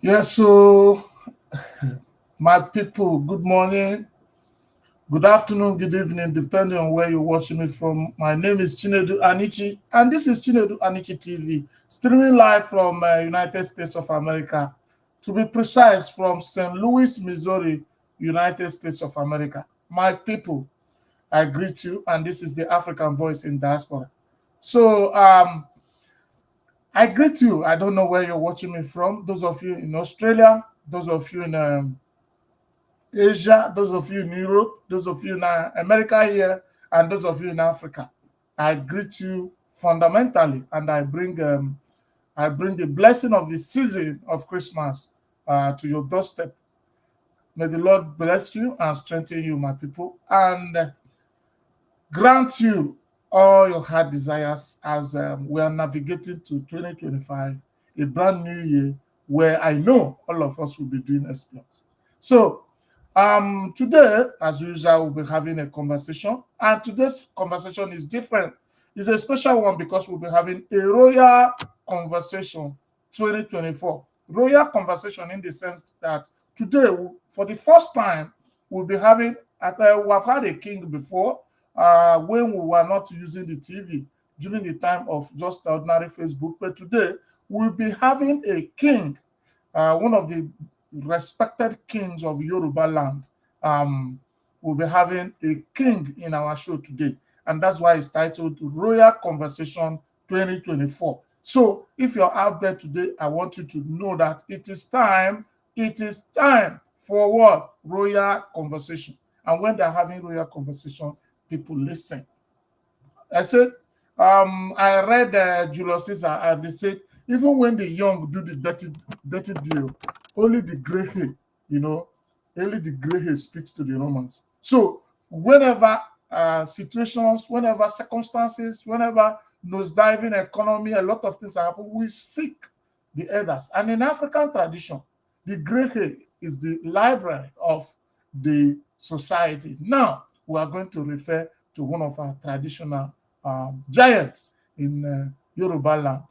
Yes, so my people, good morning, good afternoon, good evening, depending on where you're watching me from. My name is Chinedu Anichi, and this is Chinedu Anichi TV, streaming live from United States of America. To be precise, from St. Louis, Missouri, United States of America. My people, I greet you, and this is the African Voice in Diaspora. So, I greet you. I don't know where you're watching me from. Those of you in Australia, those of you in Asia, those of you in Europe, those of you in America here, and those of you in Africa. I greet you fundamentally, and I bring the blessing of the season of Christmas to your doorstep. May the Lord bless you and strengthen you, my people, and grant you all your heart desires as we are navigating to 2025, a brand new year where I know all of us will be doing exploits. So, today, as usual, we'll be having a conversation, and today's conversation is different. It's a special one because we'll be having a royal conversation 2024. Royal conversation in the sense that today, for the first time, we'll be having, we have had a king before, when we were not using the TV during the time of just ordinary Facebook. But today, we'll be having a king, one of the respected kings of Yoruba land. We'll be having a king in our show today. And that's why it's titled Royal Conversation 2024. So if you're out there today, I want you to know that it is time for what? Royal conversation. And when they're having royal conversation, people listen. I said, I read Julius Caesar, and they said, even when the young do the dirty deal, only the gray hair, you know, only the gray hair speaks to the Romans. So, whenever situations, whenever circumstances, whenever nosediving economy, a lot of things happen, we seek the elders. And in African tradition, the gray hair is the library of the society. Now, we are going to refer to one of our traditional giants in Yoruba land,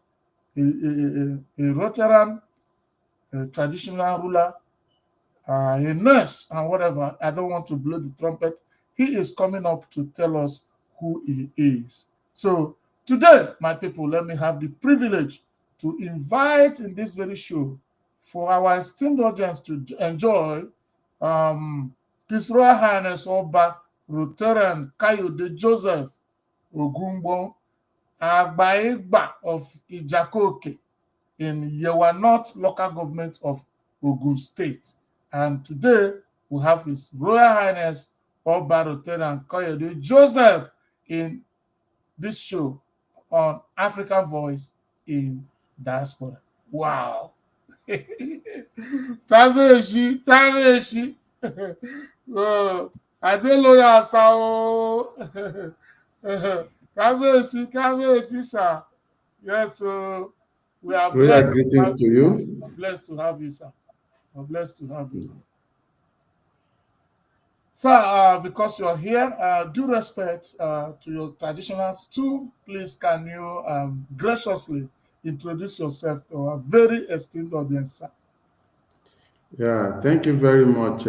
a veteran, a traditional ruler, a nurse, and whatever. I don't want to blow the trumpet. He is coming up to tell us who he is. So today, my people, let me have the privilege to invite in this very show for our esteemed audience to enjoy His Royal Highness Oba Rotarian Kayode Joseph Ogungbon Agbaegba of Ijakoke in Yewa North local government of Ogun State. And today we have His Royal Highness Oba Rotarian Kayode Joseph in this show on African Voice in Diaspora. Wow. Kábíyèsí. Adélóyè àṣà o. Kábíyèsí, sir. Yes, so we are Royal blessed to have greetings to you, sir. you. We're blessed to have you, sir. We're blessed to have you. Sir, because you're here, due respect to your traditionals too, please can you graciously introduce yourself to our very esteemed audience, sir? Yeah, thank you very much,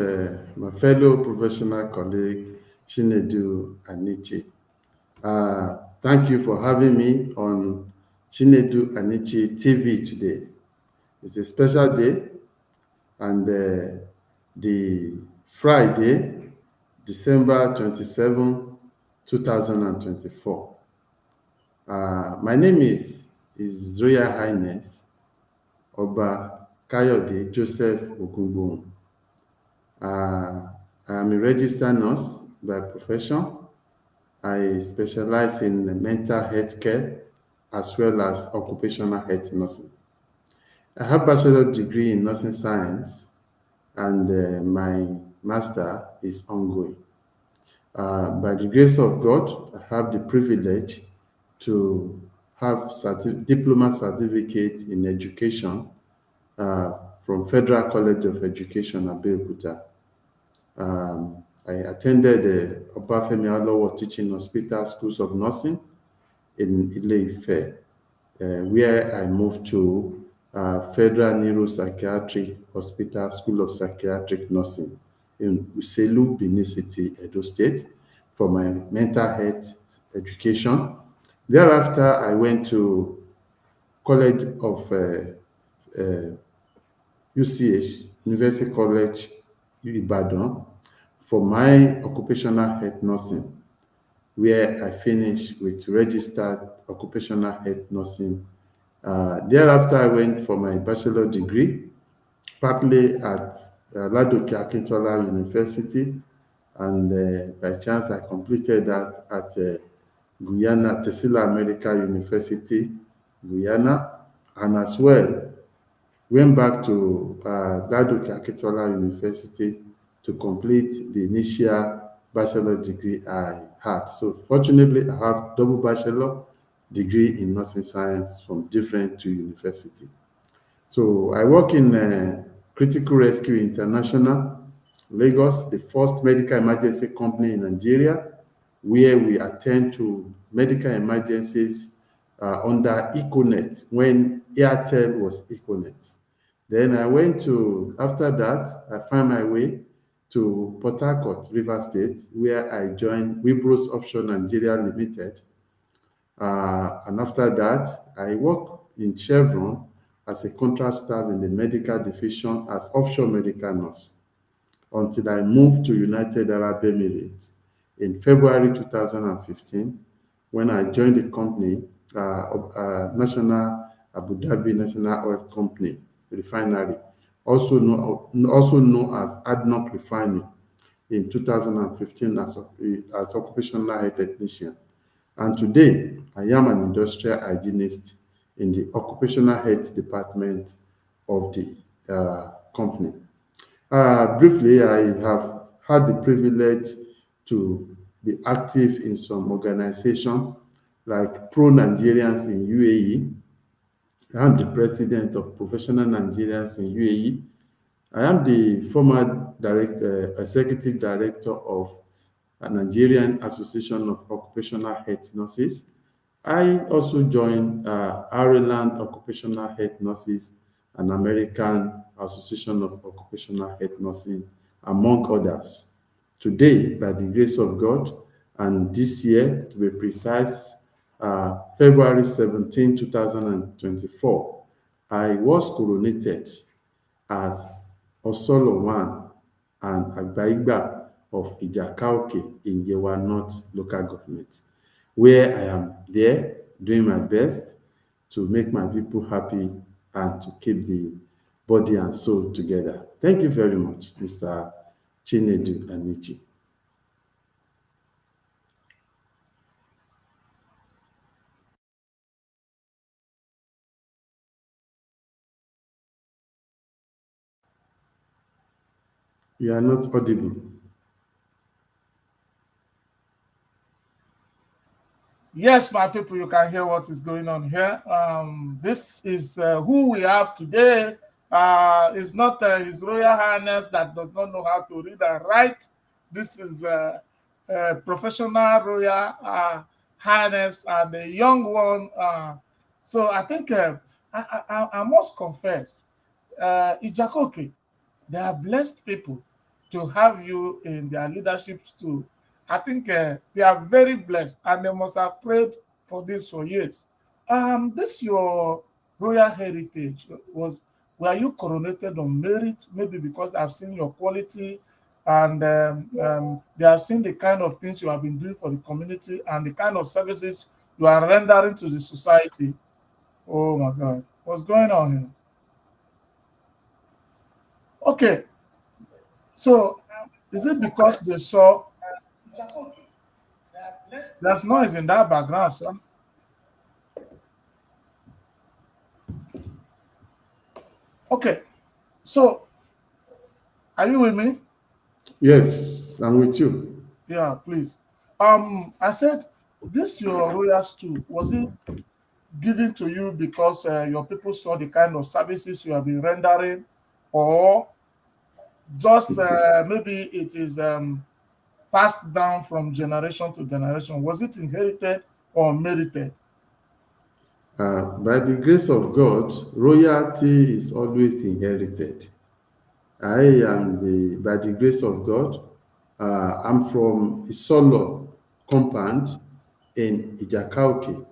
my fellow professional colleague, Chinedu Anichi. Thank you for having me on Chinedu Anichi TV today. It's a special day, and the Friday, December 27, 2024. My name is His Royal Highness Oba Kayode Joseph Ogungbon. I am a registered nurse by profession. I specialize in mental health care as well as occupational health nursing. I have bachelor degree in nursing science, and my master is ongoing. By the grace of God, I have the privilege to have diploma certificate in education from Federal College of Education, Abeokuta. I attended the Obafemi Awolowo Teaching Hospital Schools of Nursing in Ile-Ife, where I moved to Federal Neuropsychiatric Hospital School of Psychiatric Nursing in Uselu, Benin City, Edo State, for my mental health education. Thereafter, I went to College of UCH, University College Ibadan, for my occupational health nursing, where I finished with registered occupational health nursing. Thereafter, I went for my bachelor degree, partly at Ladoke Akintola University, and by chance I completed that at Guyana, Tesila America University, Guyana, and as well went back to Ladoke Akintola University to complete the initial bachelor degree I had. So fortunately, I have double bachelor degree in nursing science from different two universities. So I work in Critical Rescue International, Lagos, the first medical emergency company in Nigeria, where we attend to medical emergencies under Econet when Airtel was Econet. Then I went to, after that, I found my way to Port Harcourt, River State, where I joined Wibros Offshore Nigeria Limited, and after that, I worked in Chevron as a contract staff in the medical division as offshore medical nurse until I moved to United Arab Emirates in February 2015 when I joined the company, National Abu Dhabi National Oil Company Refinery, also known as ADNOC Refining, in 2015 as occupational health technician. And today, I am an industrial hygienist in the occupational health department of the company. Briefly, I have had the privilege to be active in some organization like Pro Nigerians in UAE. I am the president of Professional Nigerians in UAE. I am the former executive director of a Nigerian Association of Occupational Health Nurses. I also joined Ireland Occupational Health Nurses and American Association of Occupational Health Nursing, among others. Today, by the grace of God, and this year, to be precise, February 17, 2024, I was coronated as Osolo One and Agbaigba of Ijakaoke in Yewa North local government, where I am there doing my best to make my people happy and to keep the body and soul together. Thank you very much, Mr. Chinedu Anichi. You are not audible. Yes, my people, you can hear what is going on here. This is who we have today. It's not His Royal Highness that does not know how to read and write. This is professional Royal Highness and a young one. So I think I must confess, Ijakoke, they are blessed people to have you in their leadership too. I think they are very blessed and they must have prayed for this for years. This your royal heritage was, were you coronated on merit? Maybe because I've seen your quality and they have seen the kind of things you have been doing for the community and the kind of services you are rendering to the society. Oh my God, what's going on here? Okay, so is it because they saw there's noise in that background, sir? Okay, so are you with me? Yes, I'm with you. Yeah, please. I said this your royal stool, was it given to you because your people saw the kind of services you have been rendering, or just maybe it is passed down from generation to generation? Was it inherited or merited? By the grace of God, royalty is always inherited. By the grace of God, I'm from Isolo compound in Ijakauke,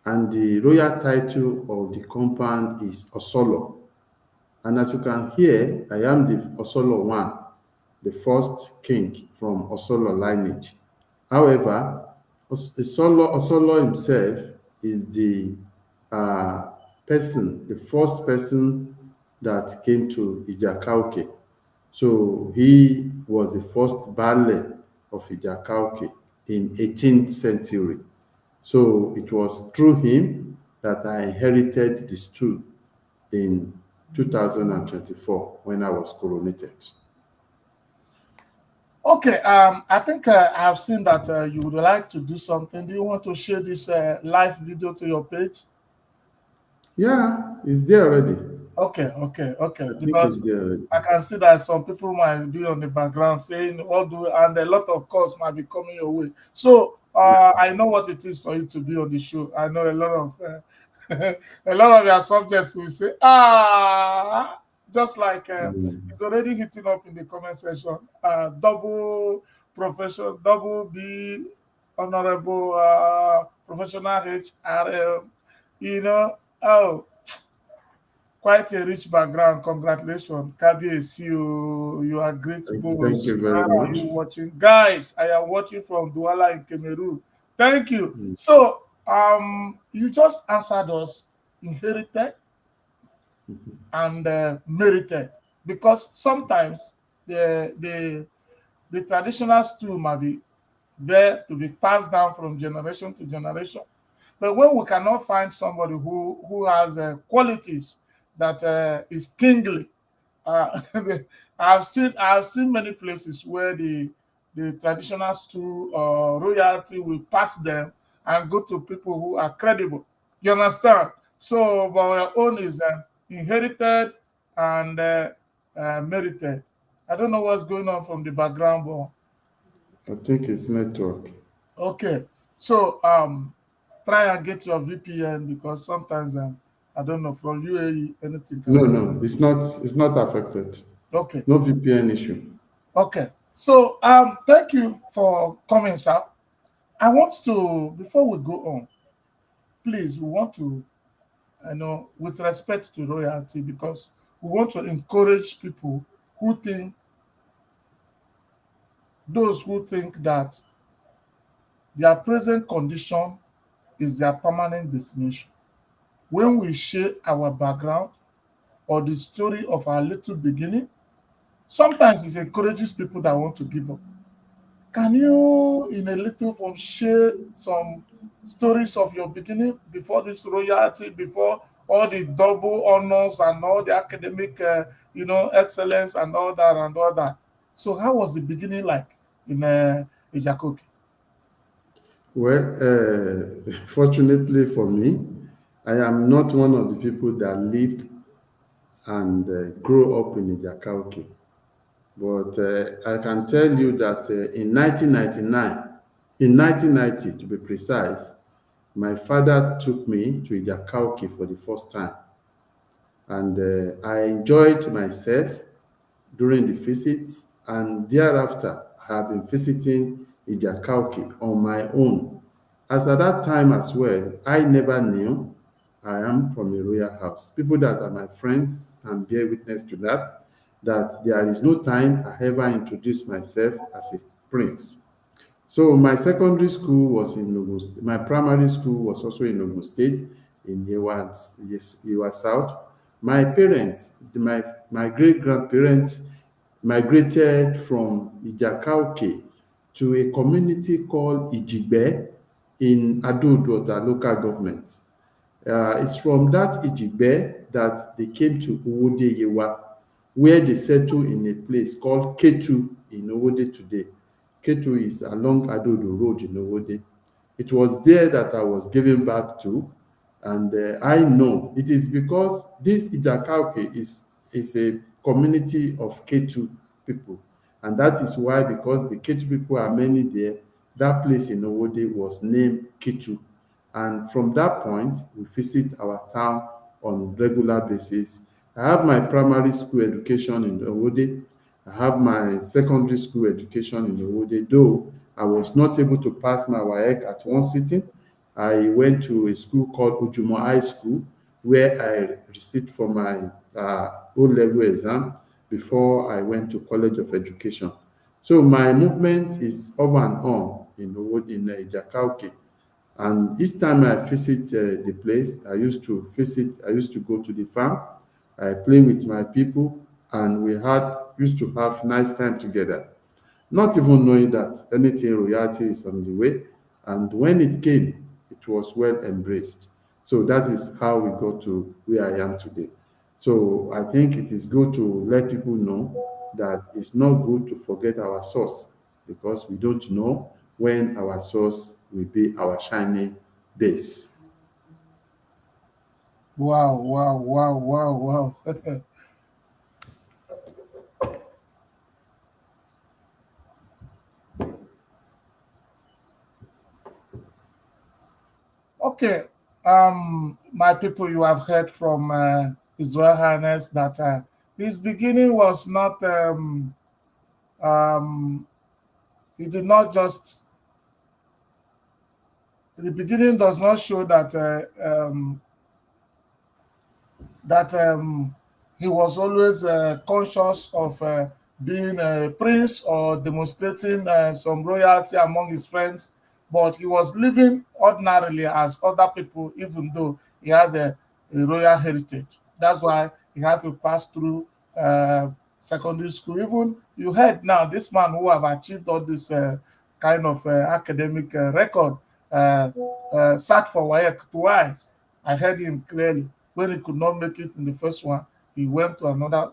and the royal title of the compound is Osolo. And as you can hear, I am the Osolo one, the first king from Osolo lineage. However, Osolo himself is the uh, the first person that came to Ijakauke. So he was the first Bale of Ijakauke in 18th century. So it was through him that I inherited the stool in 2024 when I was coronated. Okay, I think I've seen that you would like to do something. Do you want to share this live video to your page? Yeah, it's there already. Okay, okay, okay. I think it's Because there already. I can see that some people might be on the background saying, "What do?" And a lot of calls might be coming your way. So I know what it is for you to be on the show. I know a lot of a lot of your subjects will say, "Ah," just like Mm. it's already hitting up in the comment section. Double profession, double B, honorable professional HRM. You know, oh, quite a rich background. Congratulations. Kabiyesi, you are great Thank boss. you Where very are much. you watching? Guys, I am watching from Douala in Cameroon. Thank you. Mm. So, you just answered us inherited and merited because sometimes the traditional stool might be there to be passed down from generation to generation. But when we cannot find somebody who has qualities that is kingly, uh, I've seen many places where the traditional stool or royalty will pass them and go to people who are credible. You understand? So, but our own is inherited and merited. I don't know what's going on from the background, but I think it's network. okay. So try and get your VPN because sometimes I don't know from UAE anything can No, happen. no, it's not affected. Okay. No VPN issue. Okay. So thank you for coming, sir. I want to before we go on, please we want to with respect to royalty because we want to encourage people who think those who think that their present condition is their permanent destination. When we share our background or the story of our little beginning, sometimes it encourages people that want to give up. Can you, in a little form, share some stories of your beginning before this royalty, before all the double honors and all the academic, excellence and all that and all that? So, how was the beginning like in Ijakoki? Well, fortunately for me, I am not one of the people that lived and grew up in Ijakauke. But I can tell you that in 1999, in 1990 to be precise, my father took me to Ijakauke for the first time. And I enjoyed myself during the visit, and thereafter I have been visiting Ijakauke on my own. As at that time as well, I never knew I am from a royal house. People that are my friends can bear witness to that, that there is no time I ever introduced myself as a prince. So my secondary school was in Ogun State. My primary school was also in Ogun State, in Yewa, yes, Yewa South. My parents, my great grandparents migrated from Ijakauke to a community called Ijigbe in Ado-Odota local government. It's from that Ijigbe that they came to Owode Yewa, where they settled in a place called Ketu in Owode today. Ketu is along Adodo Road in Owode. It was there that I was given birth to, and I know it is because this Ijakauke is a community of Ketu people, and that is why, because the Ketu people are many there, that place in Owode was named Ketu. And from that point, we visit our town on regular basis. I have my primary school education in Owode. I have my secondary school education in Owode, though I was not able to pass my WAEC at one sitting. I went to a school called Ujumo High School, where I received for my O-level exam before I went to College of Education. So my movement is off and on in Ijakauke. And each time I visit the place, I used to go to the farm, I play with my people, and we had used to have nice time together, not even knowing that anything royalty is on the way. And when it came, it was well embraced. So that is how we got to where I am today. So I think it is good to let people know that it's not good to forget our source, because we don't know when our source will be our shining base. Wow, wow, wow, wow, wow. Okay, my people, you have heard from His Royal Highness that his beginning was not, um, he did not just, the beginning does not show that that he was always conscious of being a prince or demonstrating some royalty among his friends, but he was living ordinarily as other people, even though he has a royal heritage. That's why he had to pass through secondary school. Even you heard now, this man who have achieved all this kind of academic record uh, sat for WAEC twice. I heard him clearly. When he could not make it in the first one, he went to another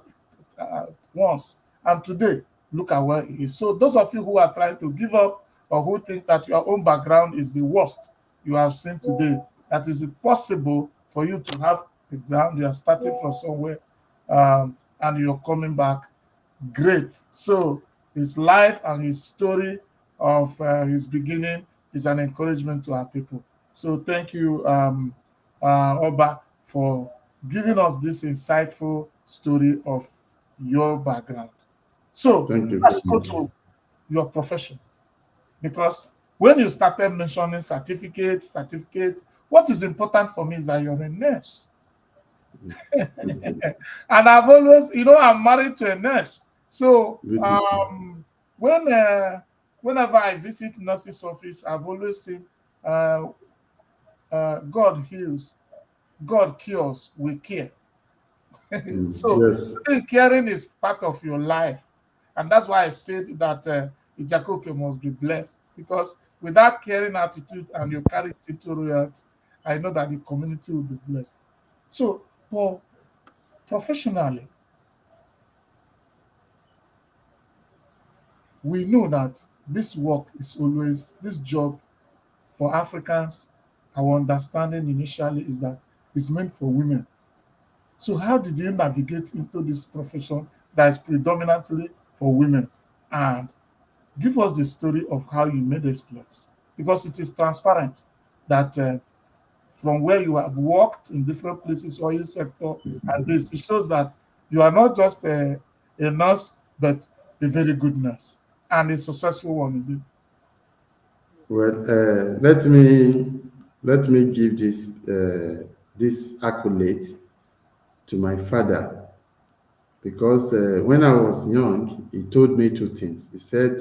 once. And today, look at where he is. So those of you who are trying to give up or who think that your own background is the worst you have seen today, that is possible for you to have a ground. You are starting from somewhere and you're coming back great. So his life and his story of his beginning is an encouragement to our people. So thank you, Oba, for giving us this insightful story of your background. So Thank you very let's go much. to your profession, because when you started mentioning certificate, what is important for me is that you're a nurse. And I've always, I'm married to a nurse. So Beautiful. when whenever I visit nurse's office, I've always seen uh, God heals, God cures, we care. So Yes, I think caring is part of your life, and that's why I said that Ijakoke must be blessed, because with that caring attitude and you carry it into royalty, I know that the community will be blessed. So, Paul, professionally, we know that this work is always this job for Africans. Our understanding initially is that it's meant for women. So, how did you navigate into this profession that is predominantly for women? And give us the story of how you made exploits, because it is transparent that from where you have worked in different places, oil sector, and this it shows that you are not just a nurse, but a very good nurse and a successful one indeed. well, let me give this accolade to my father, because when I was young, he told me two things. He said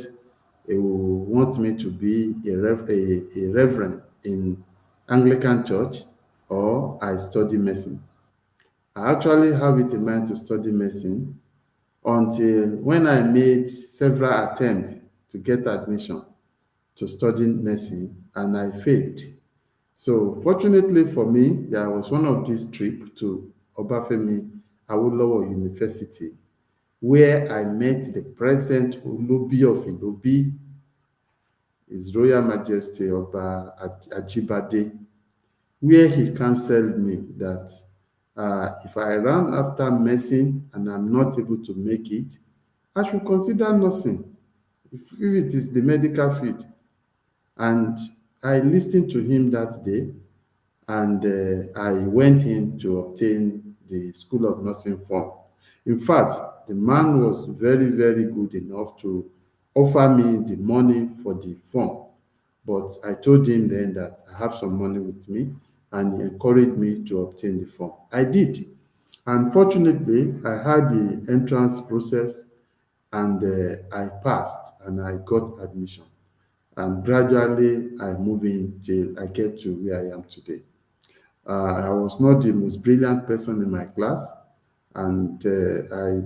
he would want me to be a reverend in Anglican Church, or I study medicine. I actually have it in mind to study medicine until when I made several attempts to get admission to study medicine, and I failed. So fortunately for me, there was one of these trip to Obafemi Awolowo University, where I met the present Olobi of Ilobi, His Royal Majesty Oba Ajibade, where he counseled me that if I run after medicine and I'm not able to make it, I should consider nursing, if it is the medical field. And I listened to him that day, and I went in to obtain the School of Nursing form. In fact, the man was very, very good enough to offer me the money for the form. But I told him then that I have some money with me, and he encouraged me to obtain the form. I did. Unfortunately, I had the entrance process, and I passed and I got admission. And gradually I move in till I get to where I am today. I was not the most brilliant person in my class, and I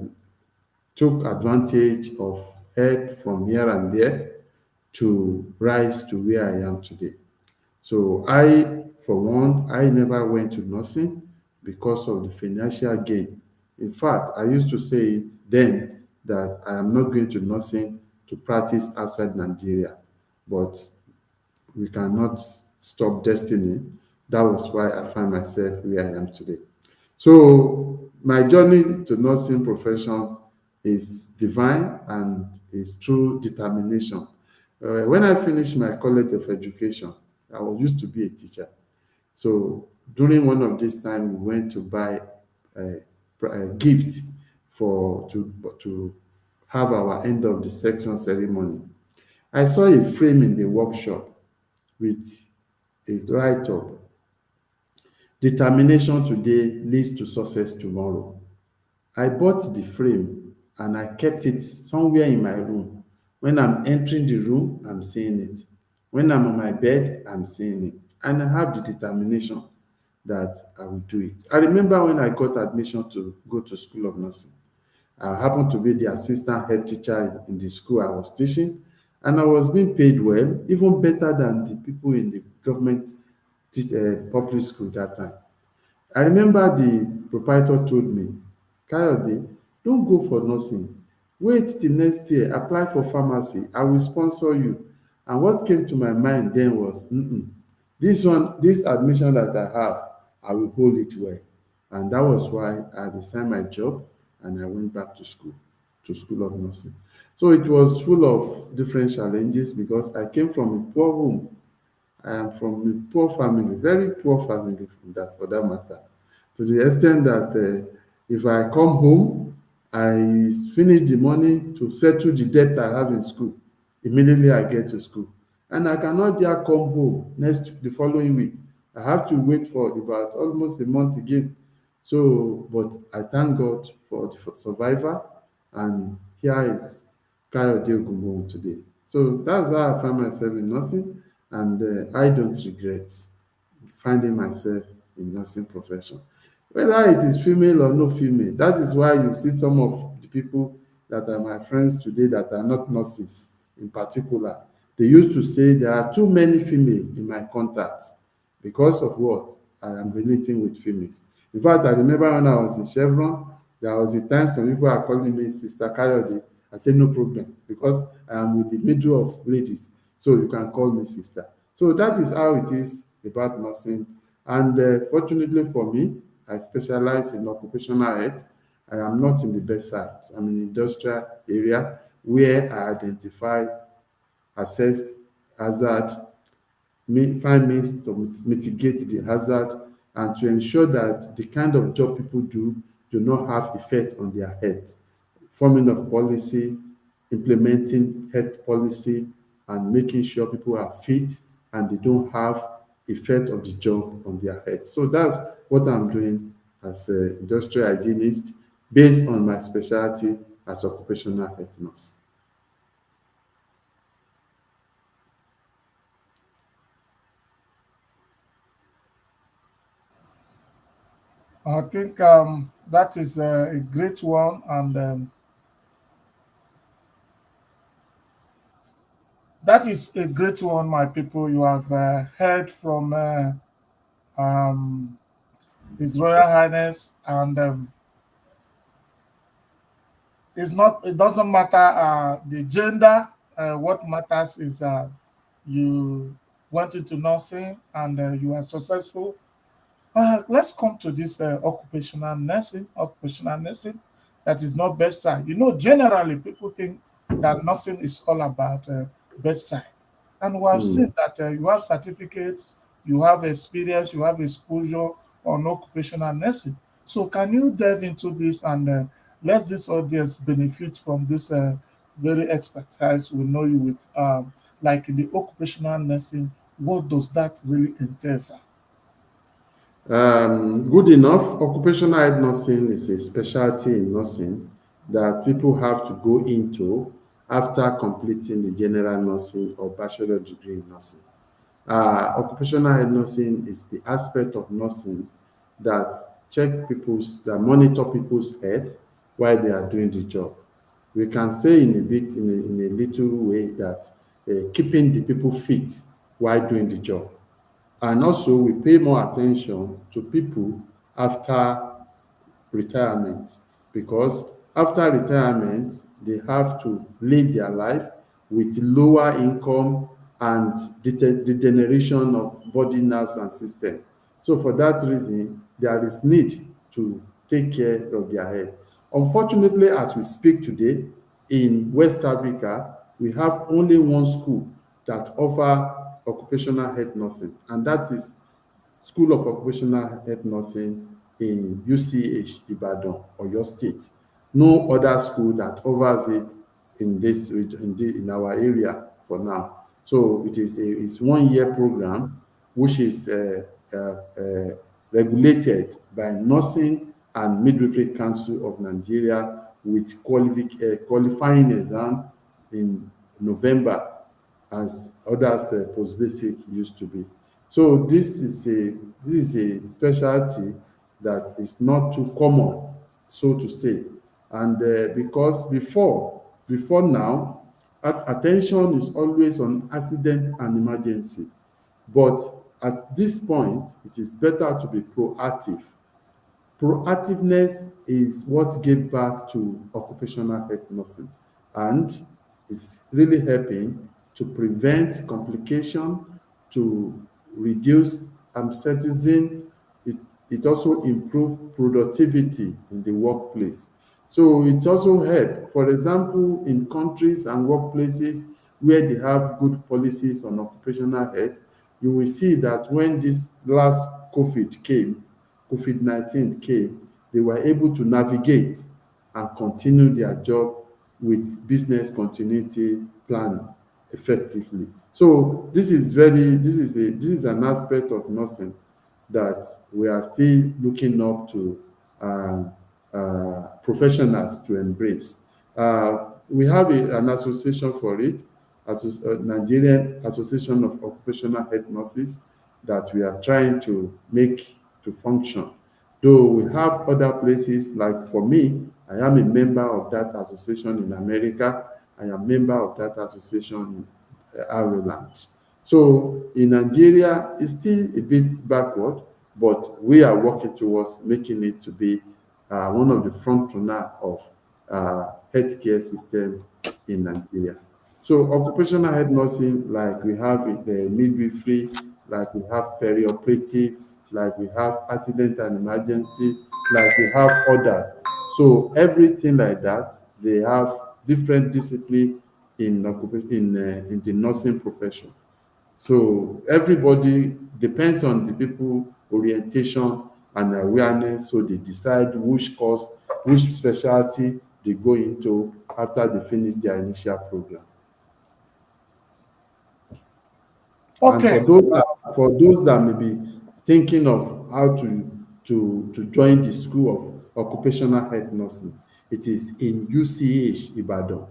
took advantage of help from here and there to rise to where I am today. So for one, I never went to nursing because of the financial gain. In fact, I used to say it then that I am not going to nursing to practice outside Nigeria, but we cannot stop destiny. That was why I find myself where I am today. So my journey to nursing profession is divine and is through determination. When I finished my college of education, I was used to be a teacher. So during one of these time, we went to buy a gift to have our end of the section ceremony. I saw a frame in the workshop with a write-up: determination today leads to success tomorrow. I bought the frame and I kept it somewhere in my room. When I'm entering the room, I'm seeing it. When I'm on my bed, I'm seeing it. And I have the determination that I will do it. I remember when I got admission to go to School of Nursing. I happened to be the assistant head teacher in the school I was teaching, and I was being paid well, even better than the people in the government public school that time. I remember the proprietor told me, Kayode, don't go for nursing. Wait till next year, apply for pharmacy. I will sponsor you. And what came to my mind then was, this admission that I have, I will hold it well. And that was why I resigned my job and I went back to School of Nursing. So it was full of different challenges because I came from a poor home. I am from a poor family, very poor family for that matter, to the extent that if I come home, I finish the money to settle the debt I have in school. Immediately I get to school, and I cannot dare come home the following week. I have to wait for about almost a month again. So, but I thank God for the survivor, and here is Kayode Ogunbohun today. So that's how I find myself in nursing, and I don't regret finding myself in nursing profession. Whether it is female or no female, that is why you see some of the people that are my friends today that are not nurses in particular. They used to say there are too many female in my contacts because of what? I am relating with females. In fact, I remember when I was in Chevron, there was a time some people are calling me Sister Kayode. I said, no problem, because I am with the middle of ladies, so you can call me sister. So that is how it is about nursing. And fortunately for me, I specialize in occupational health. I am not in the bedside. I'm in industrial area where I identify, assess hazard, find means to mitigate the hazard, and to ensure that the kind of job people do not have effect on their health. Forming of policy, implementing health policy, and making sure people are fit and they don't have effect of the job on their health. So that's what I'm doing as an industrial hygienist based on my specialty as occupational health nurse. I think that is a great one, and that is a great one, my people. You have heard from um, His Royal Highness, and it's not. It doesn't matter the gender. What matters is you went into nursing and you are successful. Let's come to this occupational nursing. Occupational nursing that is not bedside. You know, generally people think that nursing is all about bedside, and we have Hmm. seen that you have certificates, you have experience, you have exposure on occupational nursing. So can you delve into this and let this audience benefit from this very expertise we know you with, like in the occupational nursing, what does that really entail, sir? Good enough. Occupational health nursing is a specialty in nursing that people have to go into after completing the general nursing or bachelor degree in nursing. Occupational health nursing is the aspect of nursing that that monitor people's health while they are doing the job. We can say in a little way that keeping the people fit while doing the job. And also, we pay more attention to people after retirement, because after retirement they have to live their life with lower income and degeneration of body nerves and system. So for that reason there is need to take care of their health. Unfortunately, as we speak today, in West Africa we have only one school that offer occupational health nursing, and that is School of Occupational Health Nursing in UCH Ibadan, Oyo State. No other school that offers it in this region, in our area for now. So it's 1 year program which is regulated by Nursing and Midwifery Council of Nigeria with qualifying exam in November, as others post-basic used to be. So this is a specialty that is not too common, so to say. And because before now, attention is always on accident and emergency. But at this point, it is better to be proactive. Proactiveness is what gave back to occupational health nursing, and it's really helping to prevent complication, to reduce absenteeism. It, it also improves productivity in the workplace. So it also help, for example, in countries and workplaces where they have good policies on occupational health, you will see that when this last COVID-19 came, they were able to navigate and continue their job with business continuity plan effectively. So this is an aspect of nursing that we are still looking up to professionals to embrace. We have an association for it, Nigerian Association of Occupational Health Nurses, that we are trying to make to function. Though we have other places, like for me, I am a member of that association in America. I am a member of that association in Ireland. So in Nigeria, it's still a bit backward, but we are working towards making it to be one of the front runner of healthcare system in Nigeria. So occupational health nursing, like we have the midwifery, like we have perioperative, like we have accident and emergency, like we have others. So everything like that, they have different discipline in the nursing profession. So everybody depends on the people orientation and awareness, so they decide which course, which specialty they go into after they finish their initial program. And Okay. for those that may be thinking of how to join the School of Occupational Health Nursing, it is in UCH Ibadan.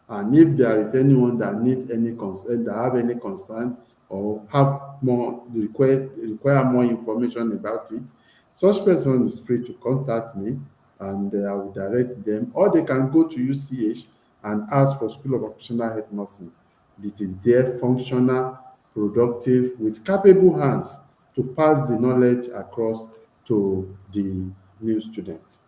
And if there is anyone that needs any concern, that have any concern, or have more require more information about it, such person is free to contact me, and I will direct them, or they can go to UCH and ask for School of Occupational Health Nursing. It is there, functional, productive, with capable hands to pass the knowledge across to the new students.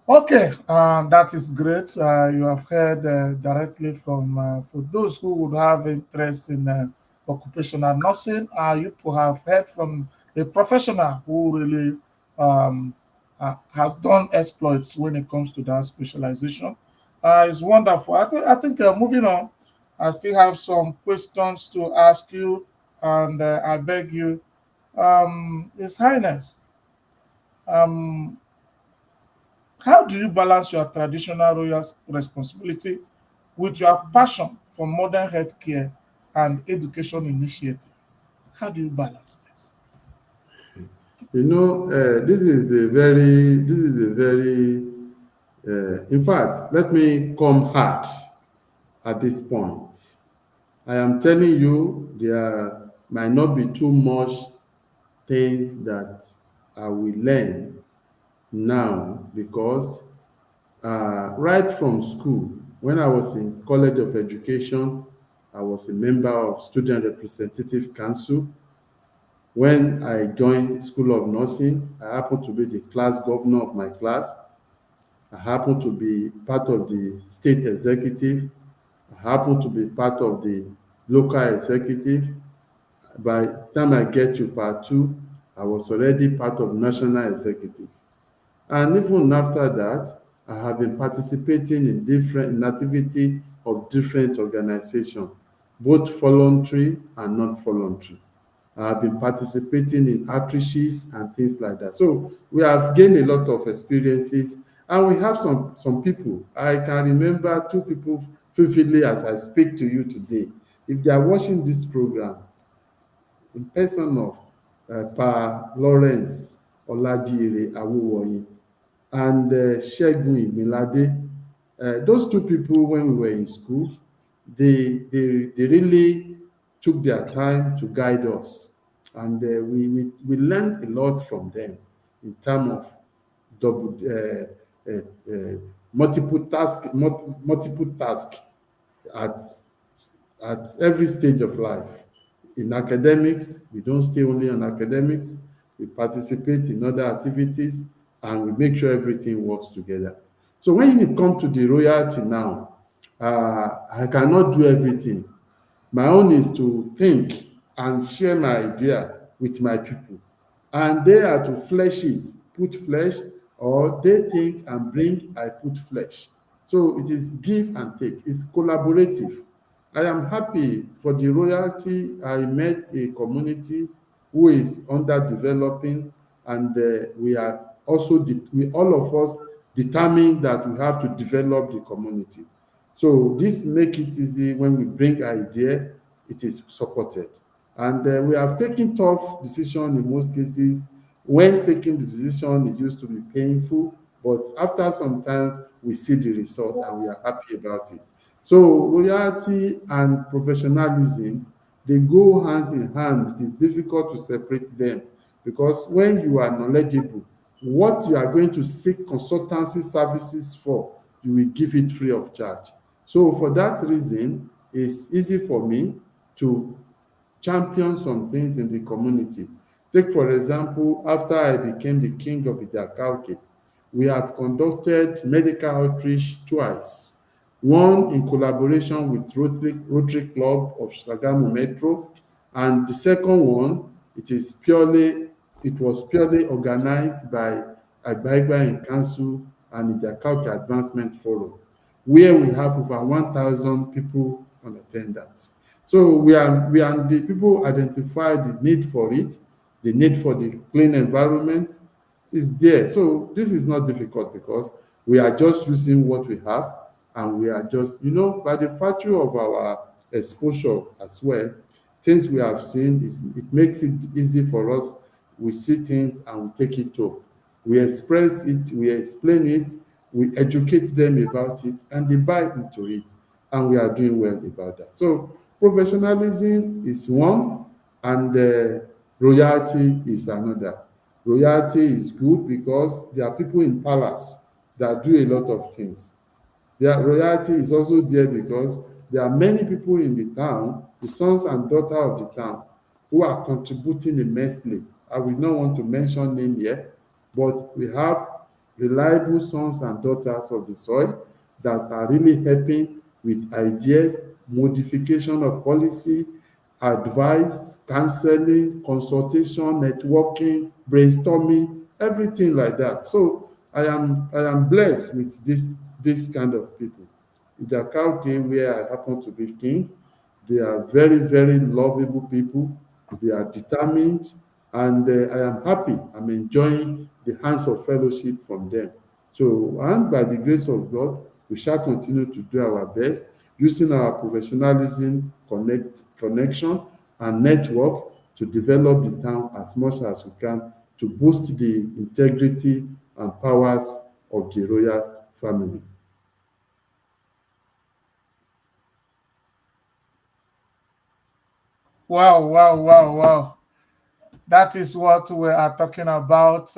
Okay, that is great. You have heard directly from for those who would have interest in occupational nursing. You have heard from a professional who really has done exploits when it comes to that specialization. It's wonderful. I think moving on, I still have some questions to ask you. and I beg you, His Highness, um, how do you balance your traditional royal responsibility with your passion for modern healthcare and education initiative? How do you balance this? This is a very, in fact, let me come hard at this point. I am telling you, there might not be too much things that I will learn now because right from school, when I was in College of Education, I was a member of Student Representative Council. When I joined School of Nursing, I happened to be the class governor of my class. I happened to be part of the state executive. I happened to be part of the local executive. By the time I get to part two, I was already part of national executive. And even after that, I have been participating in activity of different organizations, both voluntary and non-voluntary. I have been participating in outreaches and things like that. So we have gained a lot of experiences, and we have some people. I can remember two people vividly as I speak to you today. If they are watching this program, in person of Pa Lawrence Olajire Awuwoyin and Segun Imilade. Those two people, when we were in school, they really took their time to guide us. And we learned a lot from them in terms of double, multiple task at at every stage of life. In academics, we don't stay only on academics, we participate in other activities and we make sure everything works together. So when it comes to the royalty now, I cannot do everything. My own is to think and share my idea with my people. And they are to flesh it, put flesh, or they think and bring, I put flesh. So it is give and take. It's collaborative. I am happy for the royalty. I met a community who is underdeveloping, and we are also, we all of us determined that we have to develop the community. So this make it easy when we bring idea, it is supported. And we have taken tough decision in most cases. When taking the decision, it used to be painful, but after some times, we see the result and we are happy about it. So loyalty and professionalism, they go hands in hand. It is difficult to separate them because when you are knowledgeable, what you are going to seek consultancy services for, you will give it free of charge. So for that reason, it's easy for me to champion some things in the community. Take, for example, after I became the king of Idakauke, we have conducted medical outreach twice. One in collaboration with Rotary Club of Shagamu Metro, and the second one, it was purely organized by Agbaigba in Council and Idakauke Advancement Forum, where we have over 1,000 people on attendance. So the people identify the need for it, the need for the clean environment is there. So this is not difficult because we are just using what we have and we are just, by the virtue of our exposure as well, things we have seen, it makes it easy for us. We see things and we take it up. We express it, we explain it, we educate them about it, and they buy into it, and we are doing well about that. So professionalism is one, and royalty is another. Royalty is good because there are people in palace that do a lot of things. Their royalty is also there because there are many people in the town, the sons and daughters of the town, who are contributing immensely. I will not want to mention name here, but we have reliable sons and daughters of the soil that are really helping with ideas, modification of policy, advice, counseling, consultation, networking, brainstorming, everything like that. So I am blessed with this kind of people. In the county where I happen to be king, they are very, very lovable people. They are determined, and I am happy. I'm enjoying the hands of fellowship from them. So, and by the grace of God, we shall continue to do our best using our professionalism, connection, and network to develop the town as much as we can to boost the integrity and powers of the royal family. Wow, wow, wow, wow. That is what we are talking about.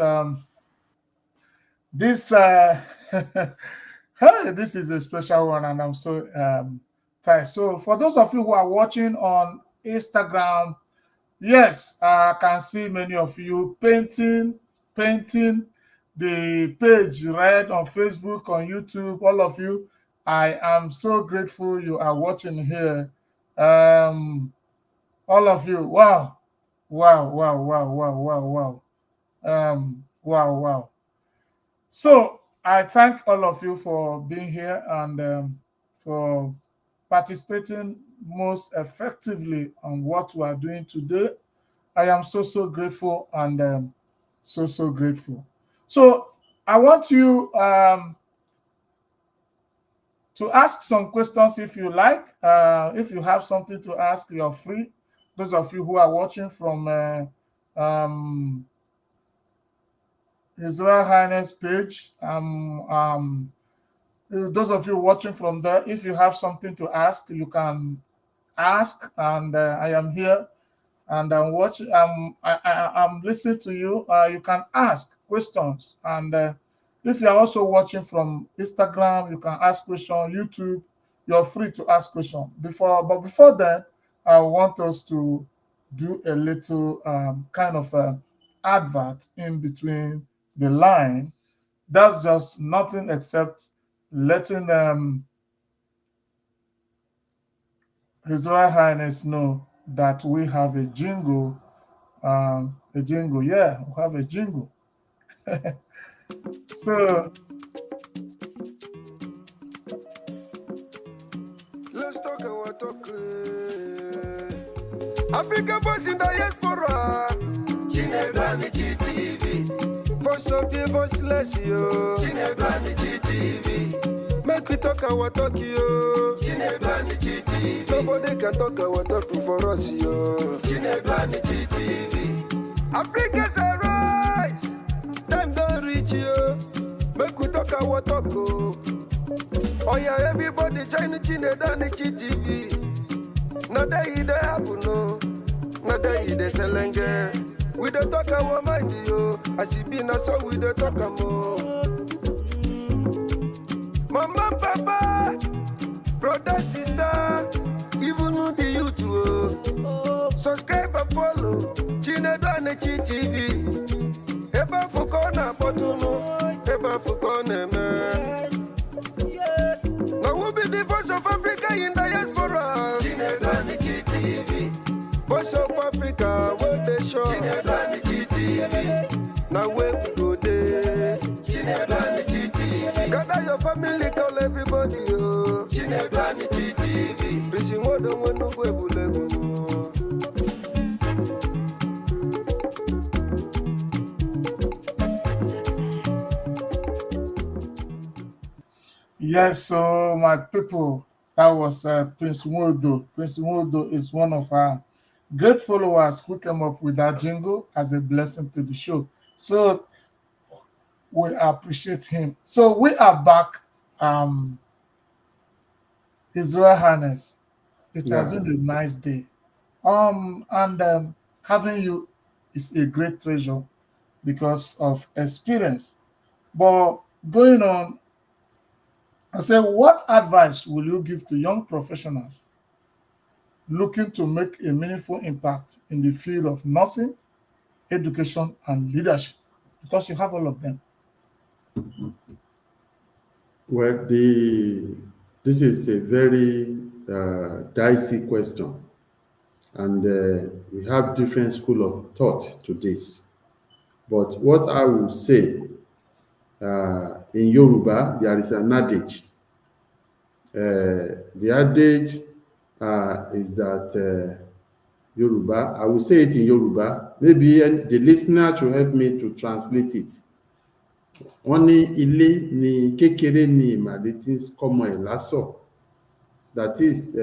This hey, this is a special one, and I'm so tired. So, for those of you who are watching on Instagram, yes, I can see many of you painting the page red on Facebook, on YouTube. All of you, I am so grateful you are watching here. Um, all of you, wow, wow, wow, wow, wow, wow, wow, wow, wow. So I thank all of you for being here and for participating most effectively on what we are doing today. I am so grateful and so grateful. So I want you to ask some questions if you like. If you have something to ask, you're free. Those of you who are watching from His Royal Highness page, those of you watching from there, if you have something to ask, you can ask, and I am here and I'm watching. I'm listening to you. You can ask questions, and if you are also watching from Instagram, you can ask questions. YouTube, you're free to ask questions. Before then, I want us to do a little kind of advert in between the line. That's just nothing except letting His Royal Highness know that we have a jingle. Yeah, we have a jingle. So, Let's talk our talk. Africa boys in diaspora. Chinebani TV. Voice of the voiceless, yo. Chinebani TV. Make we talk our talk, yo. Chinebani TV. Nobody can talk our talk for us, yo. Chinebani TV. Africa's a rise. Time don't reach, yo. Make we talk our talk, oh. Oh yeah, everybody join the Chinedani TV. Now they happen, no. Now they selenge. We don't talk our mind, yo. As it be now, so we don't talk more. Mama, papa, brother, sister, even on the YouTube. Subscribe and follow Chinedani TV. Eba fukona potuno, eba fukona man. Now we'll be the voice of Africa in diaspora. Chinebani TV. Voice of Africa, where they show. Chinebani TV. Now where we go there. Chinebani TV. Gather your family, call everybody, oh. Chinebani TV. Prison water when no way bulebu. yes, so my people, that was Prince Wodo. Prince Wodo is one of our great followers who came up with that jingle as a blessing to the show. So we appreciate him. So we are back. Um, His Royal Highness, it has Yeah. been a nice day. And having you is a great treasure because of experience. But going on, I say, what advice will you give to young professionals looking to make a meaningful impact in the field of nursing, education, and leadership? Because you have all of them. Well, this is a very dicey question, and we have different school of thought to this. But what I will say, in Yoruba, there is an adage. The adage is that Yoruba. I will say it in Yoruba. Maybe the listener should help me to translate it. Wọ́n ní ilé ni kékeré ni ìmàlè tí ń kọ́mọ ẹ̀ lásọ̀. That is,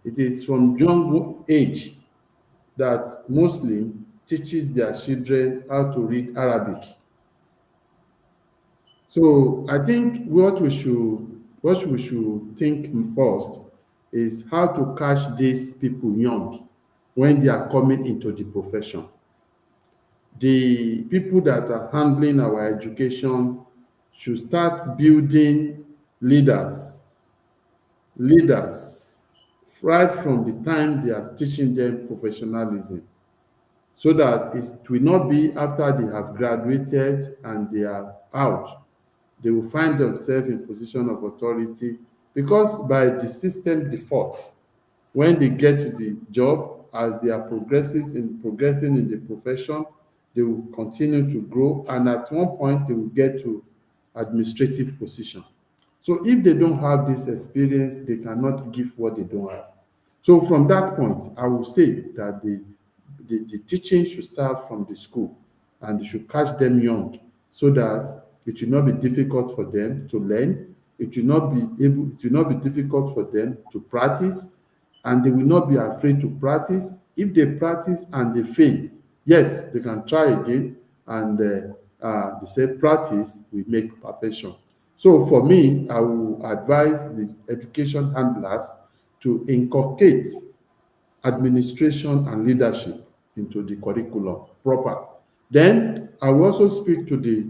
it is from young age that Muslim teaches their children how to read Arabic. So I think what we should think first is how to catch these people young when they are coming into the profession. The people that are handling our education should start building leaders right from the time they are teaching them professionalism, so that it will not be after they have graduated and they are out, they will find themselves in position of authority, because by the system default, when they get to the job, as they are progressing in the profession, they will continue to grow, and at one point they will get to administrative position. So if they don't have this experience, they cannot give what they don't have. So from that point, I will say that the teaching should start from the school, and they should catch them young, so that it will not be difficult for them to learn. It will not be difficult for them to practice, and they will not be afraid to practice. If they practice and they fail, yes, they can try again, and they say practice will make perfection. So for me, I will advise the education handlers to inculcate administration and leadership into the curriculum proper. Then I will also speak to the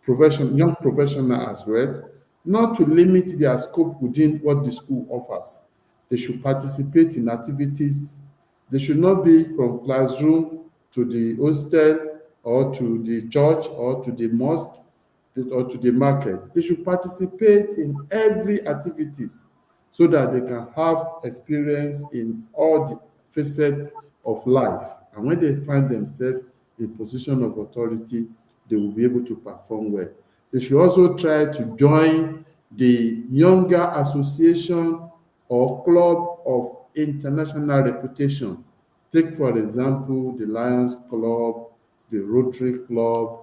young professional as well, not to limit their scope within what the school offers. They should participate in activities. They should not be from classroom to the hostel or to the church or to the mosque or to the market. They should participate in every activities, so that they can have experience in all the facets of life. And when they find themselves in position of authority, they will be able to perform well. They should also try to join the younger association or club of international reputation. Take, for example, the Lions Club, the Rotary Club,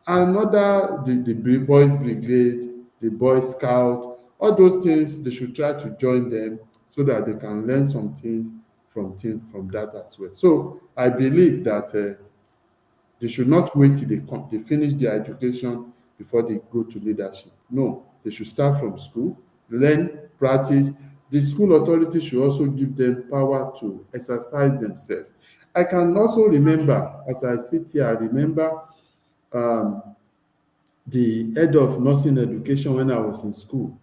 the Boys Brigade, the Boy Scout. All those things, they should try to join them, so that they can learn some things from that as well. So I believe that they should not wait till they finish their education before they go to leadership. No, they should start from school, learn, practice. The school authority should also give them power to exercise themselves. I can also remember, as I sit here, I remember the head of nursing education when I was in school.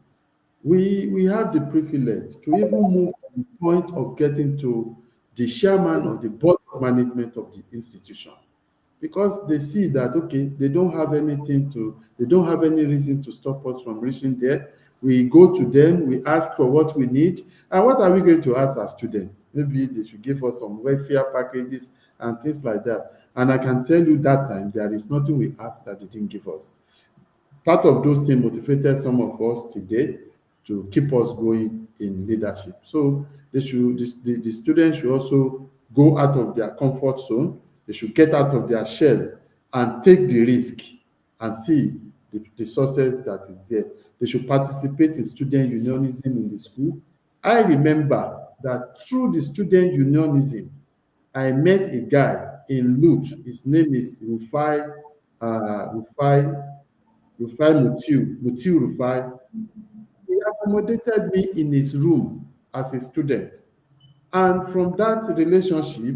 We have the privilege to even move to the point of getting to the chairman of the board of management of the institution, because they see that, okay, they don't have any reason to stop us from reaching there. We go to them, we ask for what we need. And what are we going to ask as students? Maybe they should give us some welfare packages and things like that. And I can tell you that time, there is nothing we asked that they didn't give us. Part of those things motivated some of us to date to keep us going in leadership. So the students should also go out of their comfort zone. They should get out of their shell and take the risk and see the success that is there. They should participate in student unionism in the school. I remember that through the student unionism, I met a guy in Lut. His name is Rufai Mutiu Rufai. He accommodated me in his room as a student. And from that relationship,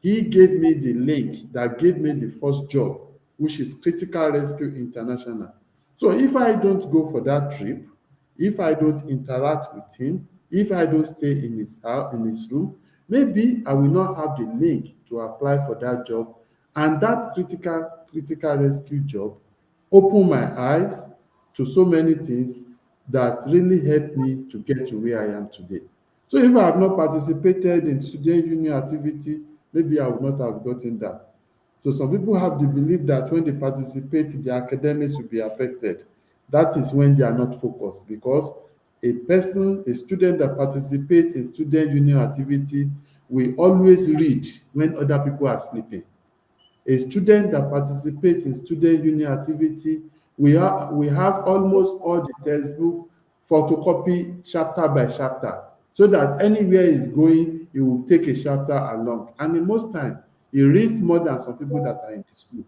he gave me the link that gave me the first job, which is Critical Rescue International. So if I don't go for that trip, if I don't interact with him, if I don't stay in his house, in his room, maybe I will not have the link to apply for that job. And that critical rescue job opened my eyes to so many things that really helped me to get to where I am today. So if I have not participated in student union activity, maybe I would not have gotten that. So some people have the belief that when they participate, their academics will be affected. That is when they are not focused, because a student that participates in student union activity we always read when other people are sleeping. A student that participates in student union activity, we have almost all the textbook photocopy chapter by chapter, so that anywhere he's going, he will take a chapter along. And in most time, he reads more than some people that are in the school.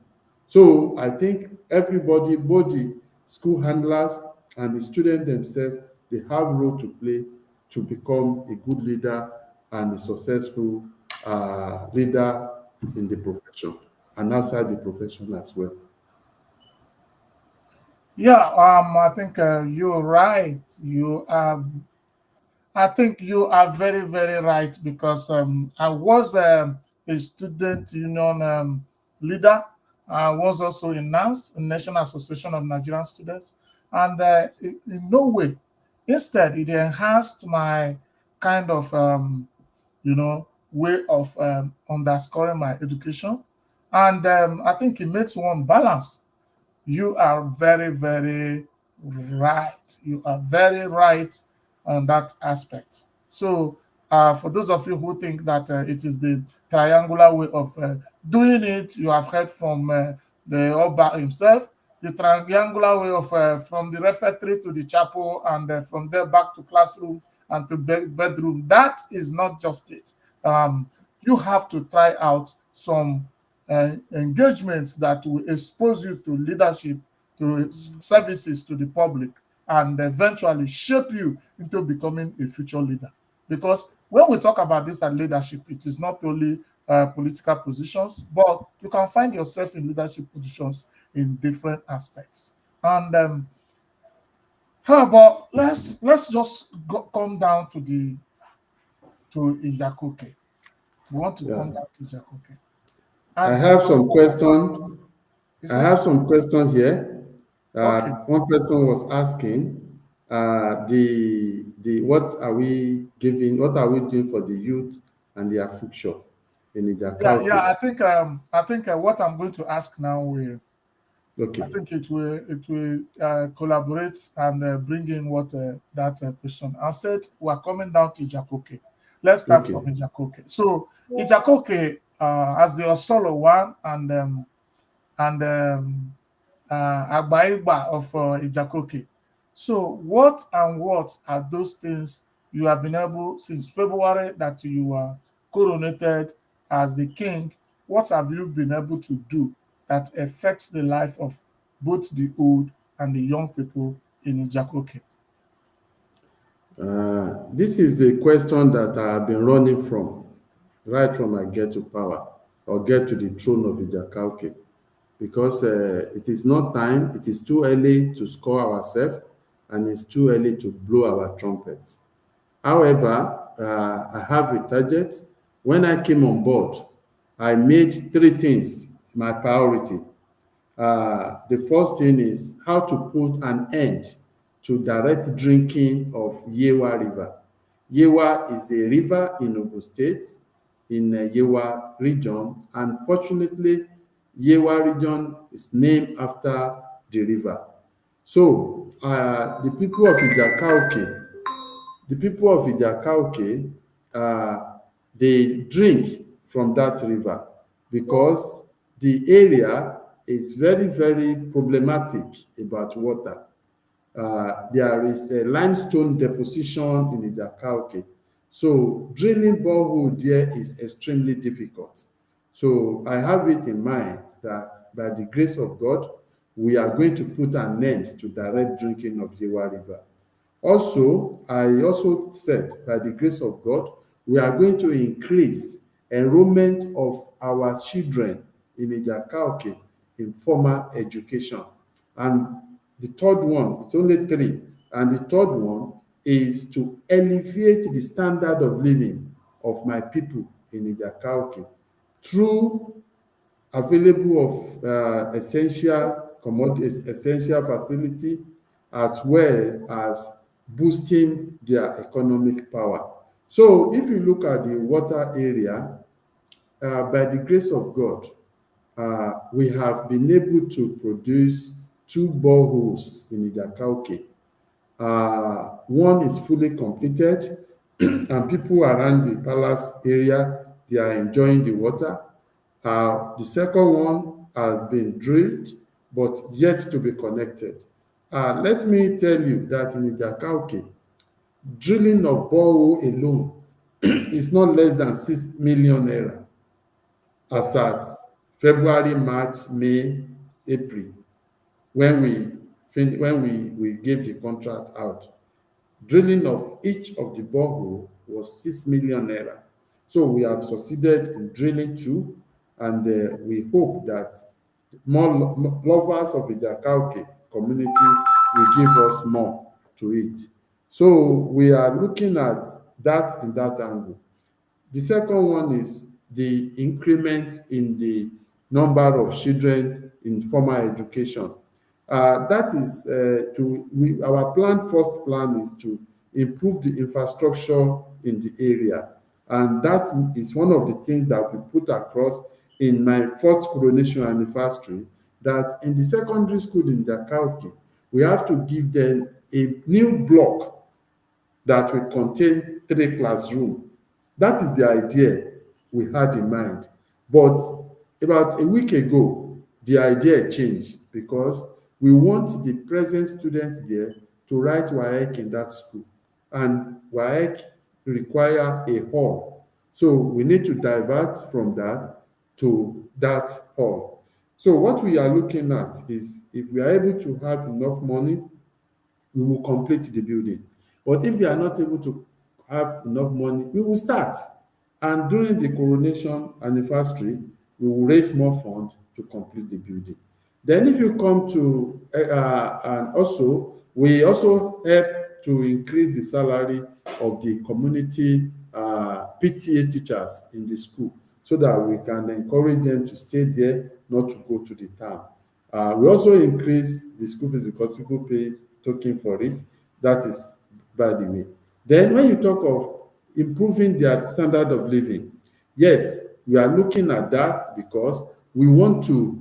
So I think everybody, both the school handlers and the students themselves, they have role to play to become a good leader and a successful leader in the profession and outside the profession as well. Yeah, I think you're right. I think you are very, very right because I was a student union leader. I was also in NANS, National Association of Nigerian Students, and in no way, instead, it enhanced my kind of way of underscoring my education, and I think it makes one balance. You are very, very right. You are very right on that aspect. So, for those of you who think that it is the triangular way of doing it, you have heard from the Oba himself, the triangular way of from the refectory to the chapel and from there back to classroom and to bedroom. That is not just it. You have to try out some engagements that will expose you to leadership, to services to the public, and eventually shape you into becoming a future leader. Because when we talk about this and leadership, it is not only political positions, but you can find yourself in leadership positions in different aspects. And how about let's just come down to the to Ijakoke. We want to Yeah. come down to Ijakoke. I As the have some question. you I said, have some question here. okay. One person was asking, the what are we giving? What are we doing for the youth and their future in Yeah, yeah. Ijakauke? I think what I'm going to ask now will, I Okay, think it will collaborate and bring in what that question. I said we're coming down to Ijakoke. Let's start okay. from Ijakoke. So Ijakoke, as the Osolo one and Agbaigba of Ijakoke. So what are those things you have been able since February that you are coronated as the king? What have you been able to do that affects the life of both the old and the young people in Ijakoke? This is a question that I have been running from right from I get to power or get to the throne of Ijakauke, because it is not time, it is too early to score ourselves, and it's too early to blow our trumpets. However, I have a target. When I came on board, I made three things my priority. The first thing is how to put an end to direct drinking of Yewa River. Yewa is a river in Ogun State, in Yewa region. Unfortunately, Yewa region is named after the river. So the people of Ijakauke, they drink from that river because the area is very, very problematic about water. There is a limestone deposition in Ijakauke. So drilling borehole there is extremely difficult. So I have it in mind that by the grace of God, we are going to put an end to direct drinking of Yewa River. Also, I also said, by the grace of God, we are going to increase enrollment of our children in Ijakauke in formal education. And the third one, it's only three, and the third one is to elevate the standard of living of my people in Ijakauke through available of essential commodities, essential facility, as well as boosting their economic power. So if you look at the water area, by the grace of God, we have been able to produce two boreholes in Ijakauke. One is fully completed, and people around the palace area, they are enjoying the water. The second one has been drilled, but yet to be connected. Let me tell you that in Ijakauke, drilling of borehole alone is not less than 6 million naira as at February, March, May, April, when we gave the contract out. Drilling of each of the borehole was 6 million naira. So we have succeeded in drilling two, and we hope that more lovers of the Jakauke community will give us more to it. So we are looking at that in that angle. The second one is the increment in the number of children in formal education. That is our first plan is to improve the infrastructure in the area. And that is one of the things that we put across in my first coronation anniversary, that in the secondary school in Dakauke, we have to give them a new block that will contain 3 classrooms. That is the idea we had in mind. But about a week ago, the idea changed because we want the present students there to write WAEC in that school. And WAEC require a hall. So we need to divert from that to that hall. So what we are looking at is if we are able to have enough money, we will complete the building. But if we are not able to have enough money, we will start. And during the coronation anniversary, we will raise more funds to complete the building. Then if you come to, and also, we also help to increase the salary of the community PTA teachers in the school so that we can encourage them to stay there, not to go to the town. We also increase the school fees because people pay token for it. That is by the way. Then when you talk of improving their standard of living, yes, we are looking at that because we want to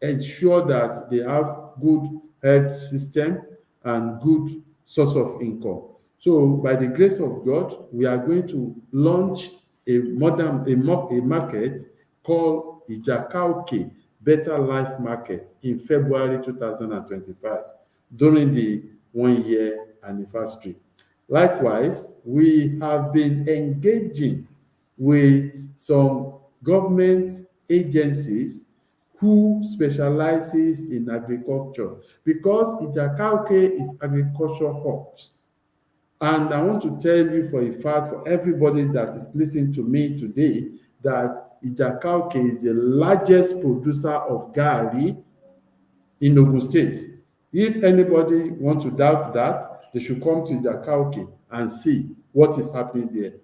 ensure that they have good health system and good source of income. So by the grace of God, we are going to launch a market called Ijakauke Better Life Market in February 2025 during the 1-year anniversary. Likewise, we have been engaging with some government agencies who specializes in agriculture because Ijakauke is agriculture hubs. And I want to tell you for a fact, for everybody that is listening to me today, that Ijakauke is the largest producer of gari in Ogun State. If anybody wants to doubt that, they should come to Ijakauke and see what is happening there.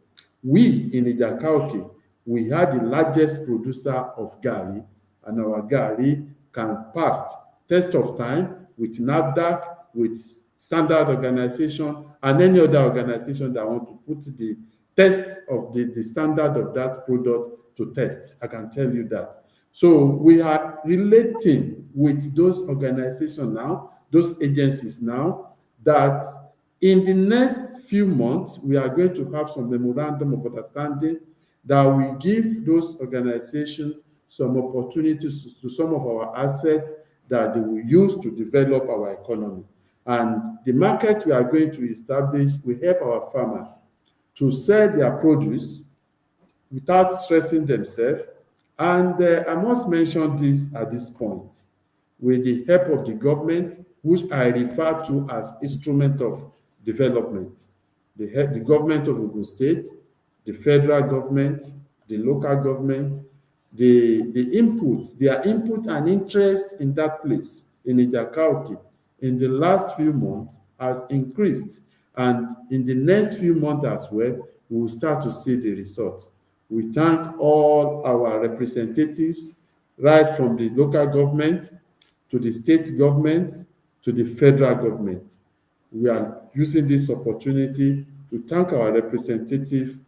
We in Ijakauke, we are the largest producer of gari, and our gari can pass test of time with NAFDAC, with standard organization, and any other organization that want to put the test of the standard of that product to test. I can tell you that. So we are relating with those organizations now, those agencies now, that in the next few months, we are going to have some memorandum of understanding that will give those organizations some opportunities to some of our assets that they will use to develop our economy. And the market we are going to establish will help our farmers to sell their produce without stressing themselves. And I must mention this at this point. With the help of the government, which I refer to as instrument of development, the government of Ogun State, the federal government, the local government, their input and interest in that place, in Ijakauke, in the last few months has increased. And in the next few months as well, we will start to see the result. We thank all our representatives, right from the local government to the state government to the federal government. We are using this opportunity to thank our representative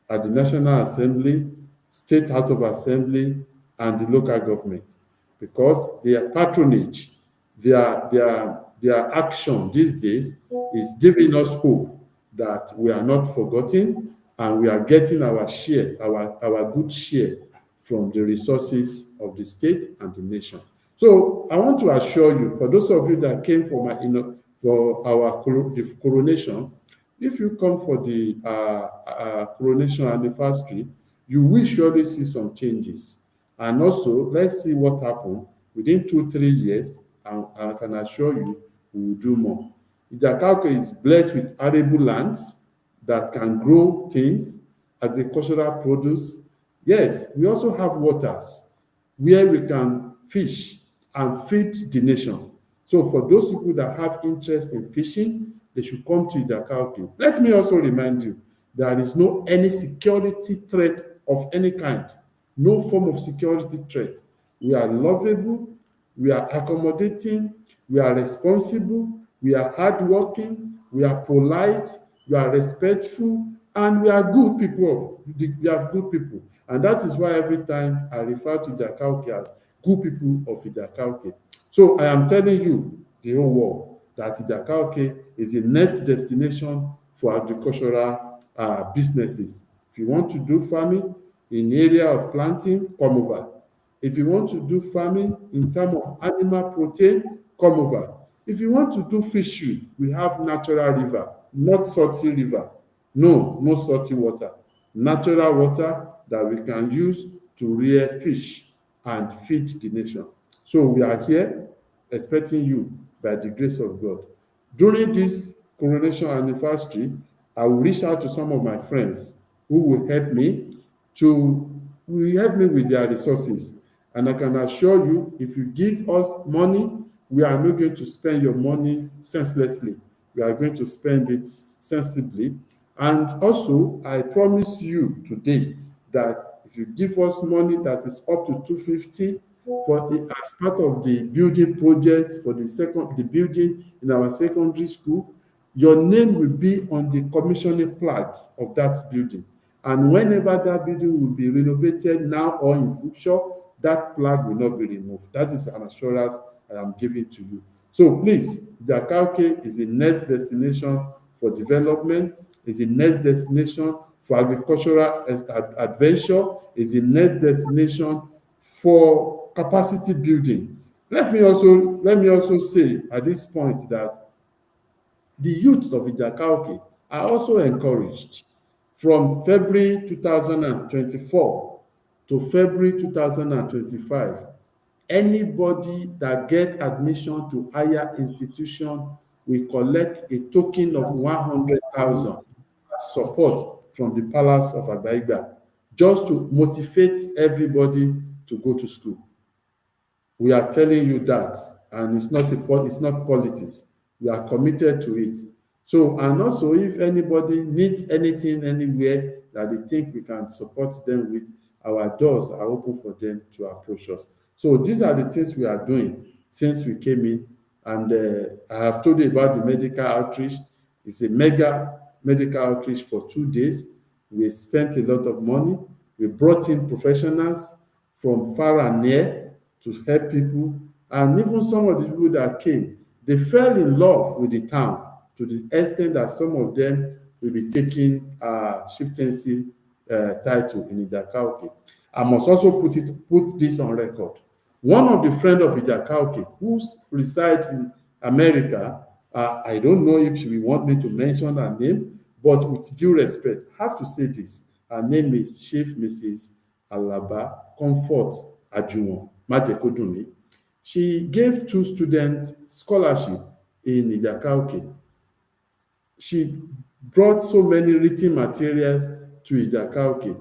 at the National Assembly, State House of Assembly, and the local government, because their patronage, their action these days is giving us hope that we are not forgotten and we are getting our share, our good share from the resources of the state and the nation. So I want to assure you, for those of you that came for my, for our the coronation, if you come for the coronation anniversary, you will surely see some changes. And also, let's see what happened within 2 3 years, and I can assure you, we will do more. Ijakauke is blessed with arable lands that can grow things, agricultural produce. Yes, we also have waters where we can fish and feed the nation. So for those people that have interest in fishing, they should come to Ijakauke. Let me also remind you, there is no any security threat of any kind, no form of security threat. We are lovable, we are accommodating, we are responsible, we are hardworking, we are polite, we are respectful, and we are good people. We are good people. And that is why every time I refer to Ijakauke as good people of Ijakauke. So I am telling you, the whole world, that Ijakauke is the next destination for agricultural businesses. If you want to do farming in area of planting, come over. If you want to do farming in terms of animal protein, come over. If you want to do fishery, we have natural river, not salty river. No, no salty water. Natural water that we can use to rear fish and feed the nation. So we are here expecting you by the grace of God. During this coronation anniversary, I will reach out to some of my friends who will help me with their resources. And I can assure you, if you give us money, we are not going to spend your money senselessly. We are going to spend it sensibly. And also, I promise you today that if you give us money that is up to 250 as part of the building project for the building in our secondary school, your name will be on the commissioning plaque of that building. And whenever that building will be renovated now or in future, that plaque will not be removed. That is an assurance I am giving to you. So please, Ijakauke is the next destination for development, is the next destination for agricultural adventure, is the next destination for capacity building. Let me also say at this point that the youth of Ijakauke are also encouraged from February 2024 to February 2025. Anybody that get admission to higher institution will collect a token of 100,000 as support from the Palace of Agbaigba, just to motivate everybody to go to school. We are telling you that, and it's not politics. We are committed to it. So, and also, if anybody needs anything anywhere that they think we can support them with, our doors are open for them to approach us. So, these are the things we are doing since we came in. And I have told you about the medical outreach. It's a mega medical outreach for 2 days. We spent a lot of money. We brought in professionals from far and near to help people. And even some of the people that came, they fell in love with the town to the extent that some of them will be taking chieftaincy title in Ijakauke. I must also put this on record. One of the friends of Ijakauke who resides in America, I don't know if she will want me to mention her name, but with due respect, I have to say this. Her name is Chief Mrs. Alaba Comfort Ajuwon Majekodunmi. She gave 2 students scholarship in Ijakauke. She brought so many written materials to Ijakauke,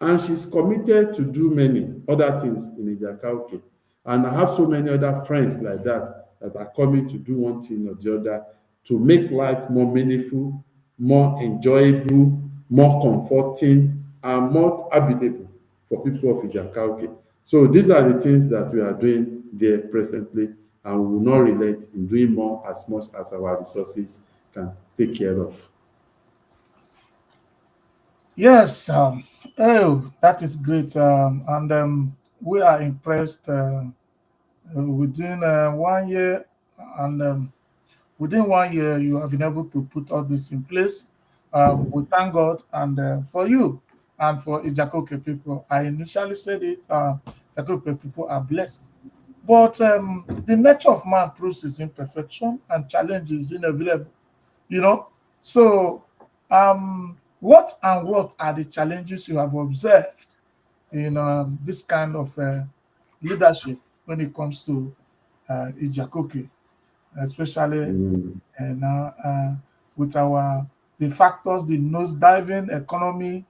and she's committed to do many other things in Ijakauke. And I have so many other friends like that that are coming to do one thing or the other to make life more meaningful, more enjoyable, more comforting, and more habitable for people of Ijakauke. So these are the things that we are doing there presently, and we will not relent in doing more as much as our resources can take care of. Yes, oh, that is great. And we are impressed within 1 year. And within 1 year, you have been able to put all this in place. We thank God and for you and for Ijakoke people. I initially said it, Ijakoke people are blessed. But the nature of man proves his imperfection and challenges inevitable, you know. So, what and what are the challenges you have observed in this kind of leadership when it comes to Ijakoke, especially Mm. now with our the factors, the nose diving economy,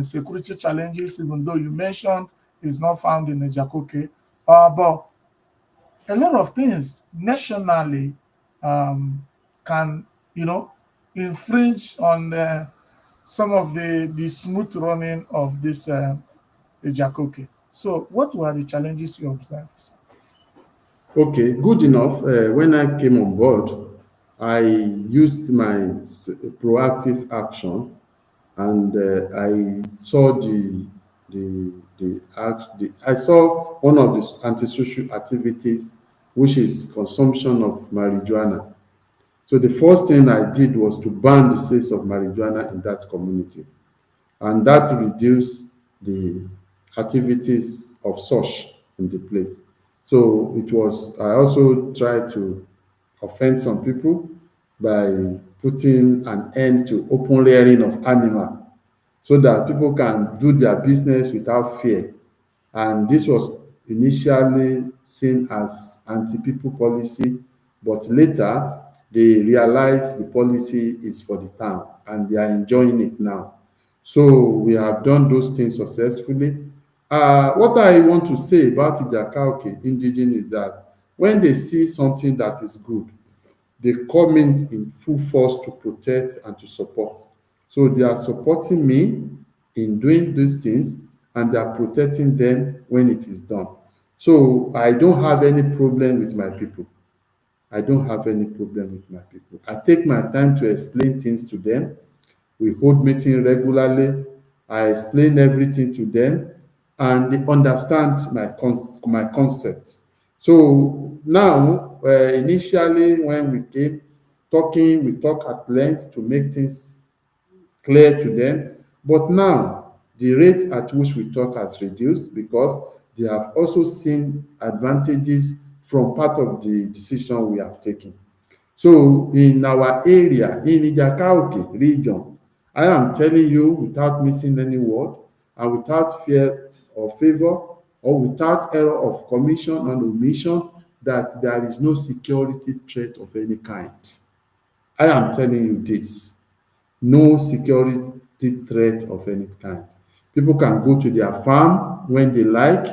security challenges, even though you mentioned is not found in Ijakoke, but a lot of things nationally um, can, you know, infringe on some of the smooth running of this Ijakoke. So, what were the challenges you observed? Okay, good enough. When I came on board, I used my proactive action, and I saw I saw one of the antisocial activities, which is consumption of marijuana. So the first thing I did was to ban the sales of marijuana in that community, and that reduced the activities of such in the place. So it was, I also tried to offend some people by putting an end to open rearing of animal so that people can do their business without fear. And this was initially seen as anti-people policy, but later they realized the policy is for the town and they are enjoying it now. So we have done those things successfully. What I want to say about Ijakauke indigenous is that when they see something that is good, they come in full force to protect and to support. So they are supporting me in doing these things, and they are protecting them when it is done. So I don't have any problem with my people. I don't have any problem with my people. I take my time to explain things to them. We hold meeting regularly. I explain everything to them, and they understand my concepts. So now, initially when we came talking, we talk at length to make things clear to them. But now, the rate at which we talk has reduced because they have also seen advantages from part of the decision we have taken. So in our area, in Ijakauke region, I am telling you without missing any word and without fear or favor or without error of commission and omission that there is no security threat of any kind. I am telling you this. No security threat of any kind. People can go to their farm when they like,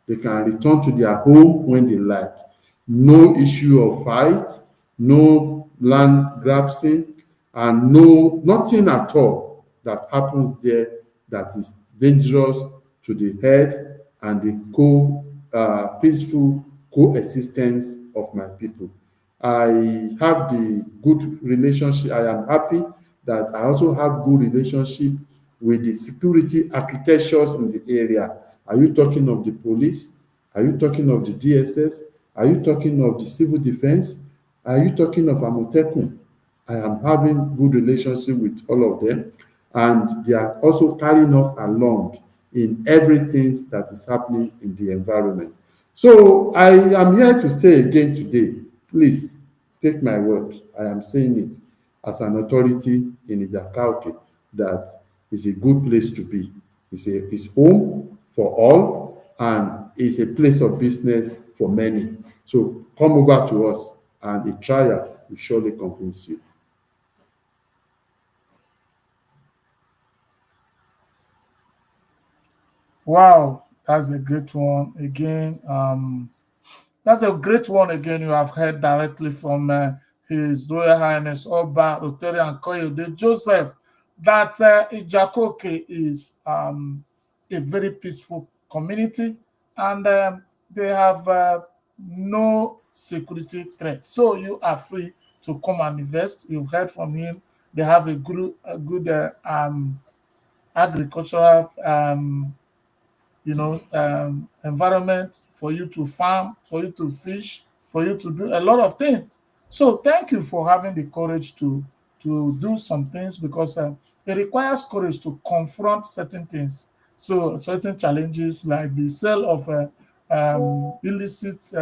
they can return to their home when they like. No issue of fight, no land grabbing, and no nothing at all that happens there that is dangerous to the health and the peaceful coexistence of my people. I have the good relationship. I am happy that I also have good relationship with the security architectures in the area. Are you talking of the police? Are you talking of the DSS? Are you talking of the civil defense? Are you talking of Amotekun? I am having good relationship with all of them, and they are also carrying us along in everything that is happening in the environment. So I am here to say again today, please take my word. I am saying it as an authority in Ijakauke that it's a good place to be. It's home for all and it's a place of business for many. So come over to us and a trial will surely convince you. Wow, that's a great one again. That's a great one again. You have heard directly from His Royal Highness Oba Rotarian Kayode Joseph that Ijakoke is a very peaceful community and they have no security threat. So you are free to come and invest. You've heard from him. They have a good agricultural environment for you to farm, for you to fish, for you to do a lot of things. So thank you for having the courage to to do some things because it requires courage to confront certain things. So certain challenges like the sale of illicit,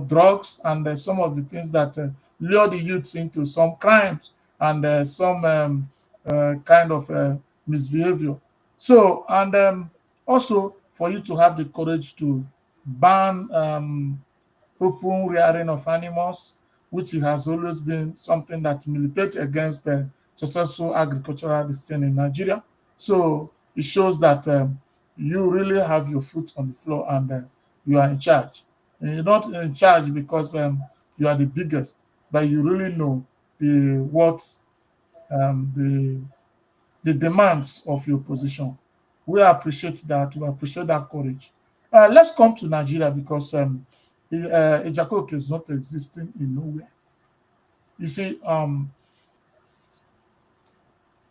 drugs and some of the things that lure the youths into some crimes and some kind of misbehavior. So and also for you to have the courage to ban open rearing of animals, which has always been something that militates against the successful agricultural system in Nigeria. So it shows that you really have your foot on the floor and you are in charge. And you're not in charge because you are the biggest, but you really know the demands of your position. We appreciate that. We appreciate that courage. Let's come to Nigeria because Ejakoke is not existing in nowhere. You see,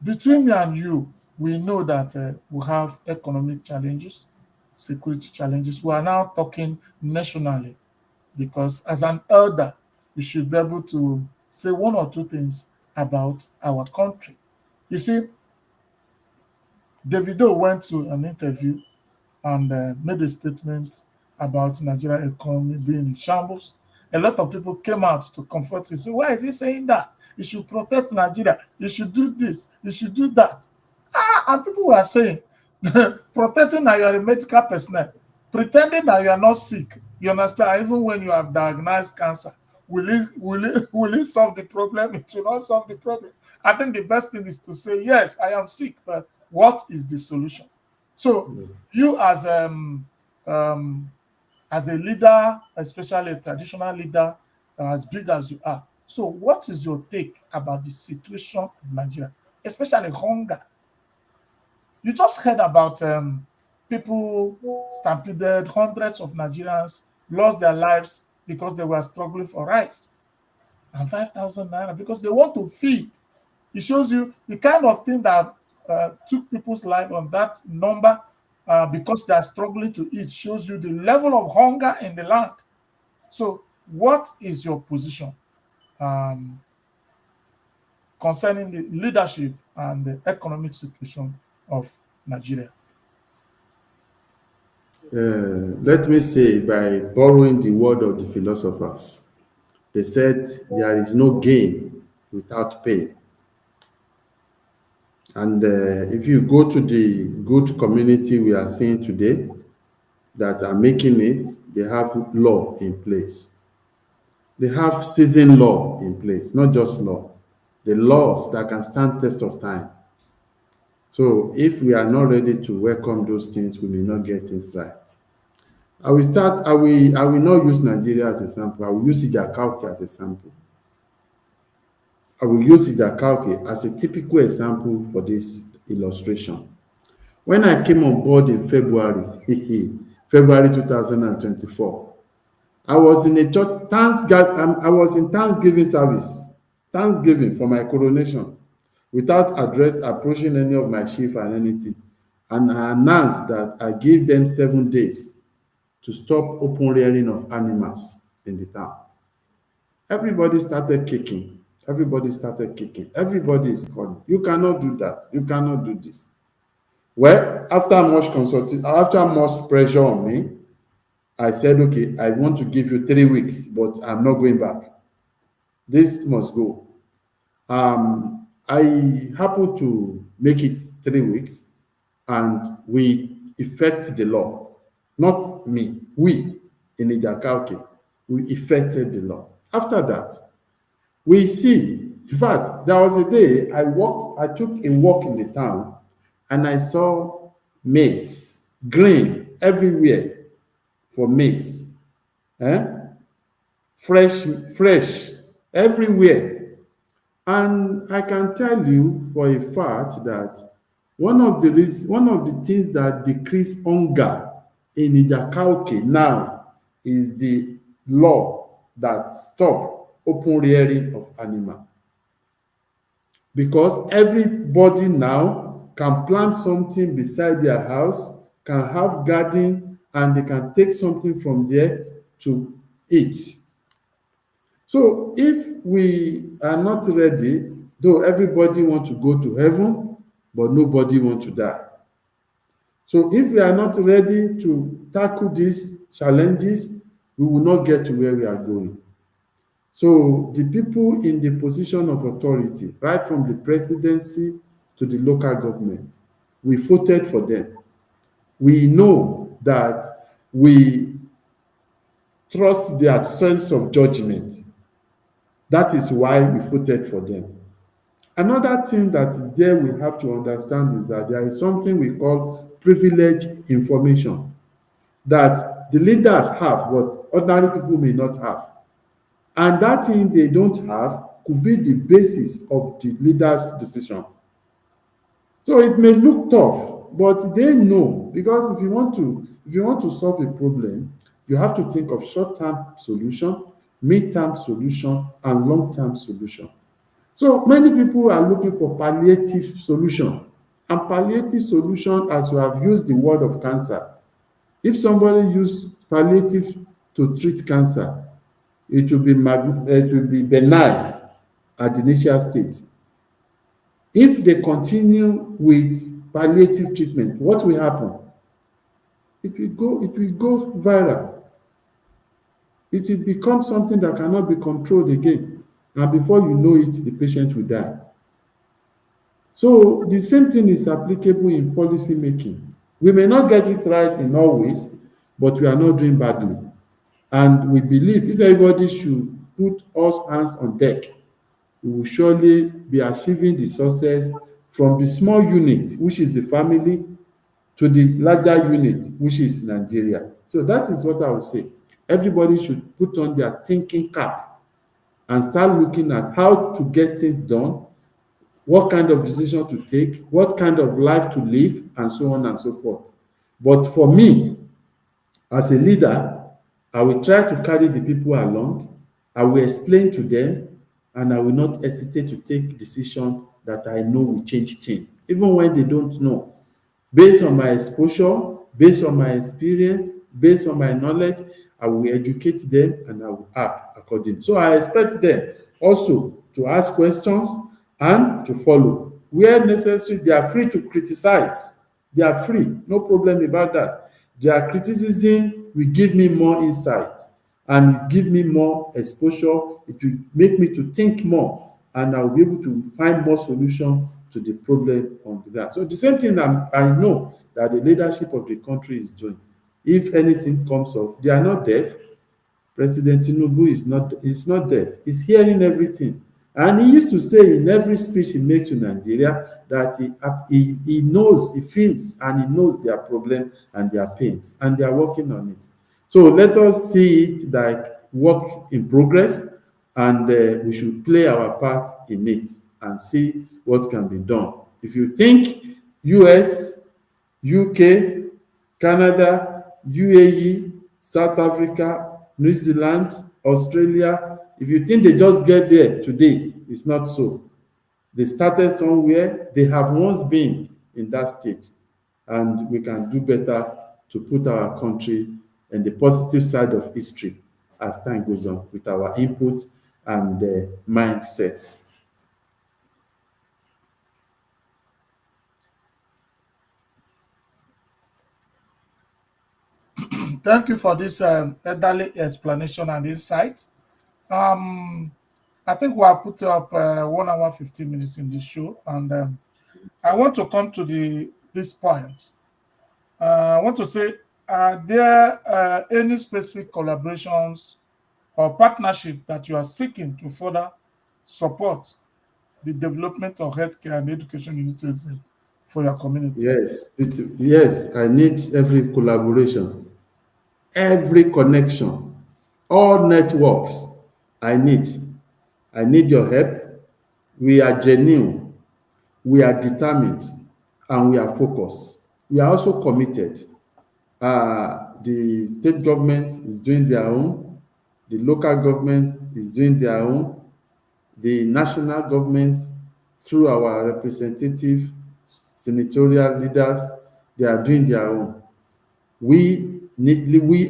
between me and you, we know that we have economic challenges, security challenges. We are now talking nationally because as an elder, we should be able to say one or two things about our country. You see, Davido went to an interview and made a statement about Nigeria economy being in shambles. A lot of people came out to comfort him. Say, why is he saying that? You should protect Nigeria. You should do this. You should do that. And people were saying, protecting that you are a medical personnel, pretending that you are not sick. You understand? Even when you have diagnosed cancer, will it solve the problem? It will not solve the problem. I think the best thing is to say, yes, I am sick, but what is the solution? So you um as a leader, especially a traditional leader, as big as you are. So what is your take about the situation of Nigeria, especially hunger? You just heard about people stampeded, hundreds of Nigerians lost their lives because they were struggling for rice and 5,000 naira because they want to feed. It shows you the kind of thing that took people's life on that number because they are struggling to eat. Shows you the level of hunger in the land. So, what is your position um, concerning the leadership and the economic situation of Nigeria? Let me say, by borrowing the word of the philosophers, they said there is no gain without pain. And if you go to the good community we are seeing today that are making it, they have law in place. They have season law in place, not just law. The laws that can stand test of time. So if we are not ready to welcome those things, we may not get things right. I will not use Nigeria as a sample. I will use Ijakauke as a sample. I will use Ijakauke as a typical example for this illustration. When I came on board in February, February 2024, I was in a church I was in Thanksgiving service, Thanksgiving for my coronation, without address approaching any of my chief and anything. And I announced that I give them 7 days to stop open rearing of animals in the town. Everybody started kicking. Everybody started kicking. Everybody is calling. You cannot do that. You cannot do this. Well, after much consulting, after much pressure on me, I said, okay, I want to give you 3 weeks, but I'm not going back. This must go. I happened to make it 3 weeks, and we effect the law. Not me, we in Ijakauke, we effected the law. After that, we see, in fact, there was a day I took a walk in the town and I saw maize, green everywhere for maize. Eh? Fresh everywhere. And I can tell you for a fact that one of the things that decrease hunger in Ijakauke now is the law that stop open rearing of animal. Because everybody now can plant something beside their house, can have garden, and they can take something from there to eat. So if we are not ready, though everybody want to go to heaven, but nobody want to die. So if we are not ready to tackle these challenges, we will not get to where we are going. So the people in the position of authority, right from the presidency to the local government, we voted for them. We know that we trust their sense of judgment. That is why we voted for them. Another thing that is there we have to understand is that there is something we call privileged information that the leaders have, but ordinary people may not have. And that thing they don't have could be the basis of the leader's decision. So it may look tough, but they know, because if you want to solve a problem, you have to think of short-term solution, mid-term solution, and long-term solution. So many people are looking for palliative solution. And palliative solution, as you have used the word of cancer, if somebody use palliative to treat cancer, it will be benign at the initial stage. If they continue with palliative treatment, what will happen? It will go viral. It will become something that cannot be controlled again. And before you know it, the patient will die. So the same thing is applicable in policy making. We may not get it right in all ways, but we are not doing badly. And we believe if everybody should put us hands on deck, we will surely be achieving the success from the small unit, which is the family, to the larger unit, which is Nigeria. So that is what I would say. Everybody should put on their thinking cap and start looking at how to get things done, what kind of decision to take, what kind of life to live, and so on and so forth. But for me, as a leader, I will try to carry the people along. I will explain to them, and I will not hesitate to take decision that I know will change things, even when they don't know. Based on my exposure, based on my experience, based on my knowledge, I will educate them and I will act accordingly. So I expect them also to ask questions and to follow. Where necessary, they are free to criticize. They are free, no problem about that. Their criticism will give me more insight and it give me more exposure. It will make me to think more, and I will be able to find more solution to the problem on the ground. So the same thing I know that the leadership of the country is doing. If anything comes up, they are not deaf. President Tinubu is not deaf. He's hearing everything. And he used to say in every speech he makes to Nigeria that he knows, he feels, and he knows their problem and their pains, and they are working on it. So let us see it like work in progress, and we should play our part in it and see what can be done. If you think US, UK, Canada, UAE, South Africa, New Zealand, Australia, if you think they just get there today, it's not so. They started somewhere, they have once been in that stage, and we can do better to put our country in the positive side of history as time goes on with our input and mindset. Thank you for this elderly explanation and insight. Um, I think we have put up 1 hour 15 minutes in this show, and I want to come to this point. I want to say, are there any specific collaborations or partnership that you are seeking to further support the development of healthcare and education initiatives for your community? Yes, I need every collaboration, every connection, all networks. I need. I need your help. We are genuine, we are determined, and we are focused. We are also committed. The state government is doing their own, the local government is doing their own, the national government, through our representative senatorial leaders, they are doing their own. We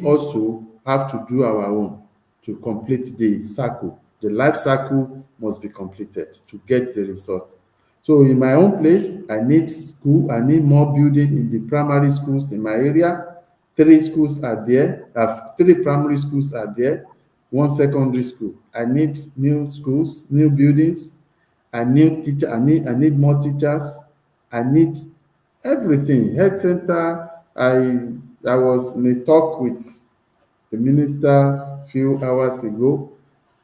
also have to do our own to complete the circle The life cycle must be completed to get the result. So in my own place, I need school, I need more building in the primary schools in my area. Three schools are there, three primary schools are there, one secondary school. I need new schools, new buildings, I need more teachers, I need everything. Health center, I was in a talk with the minister a few hours ago,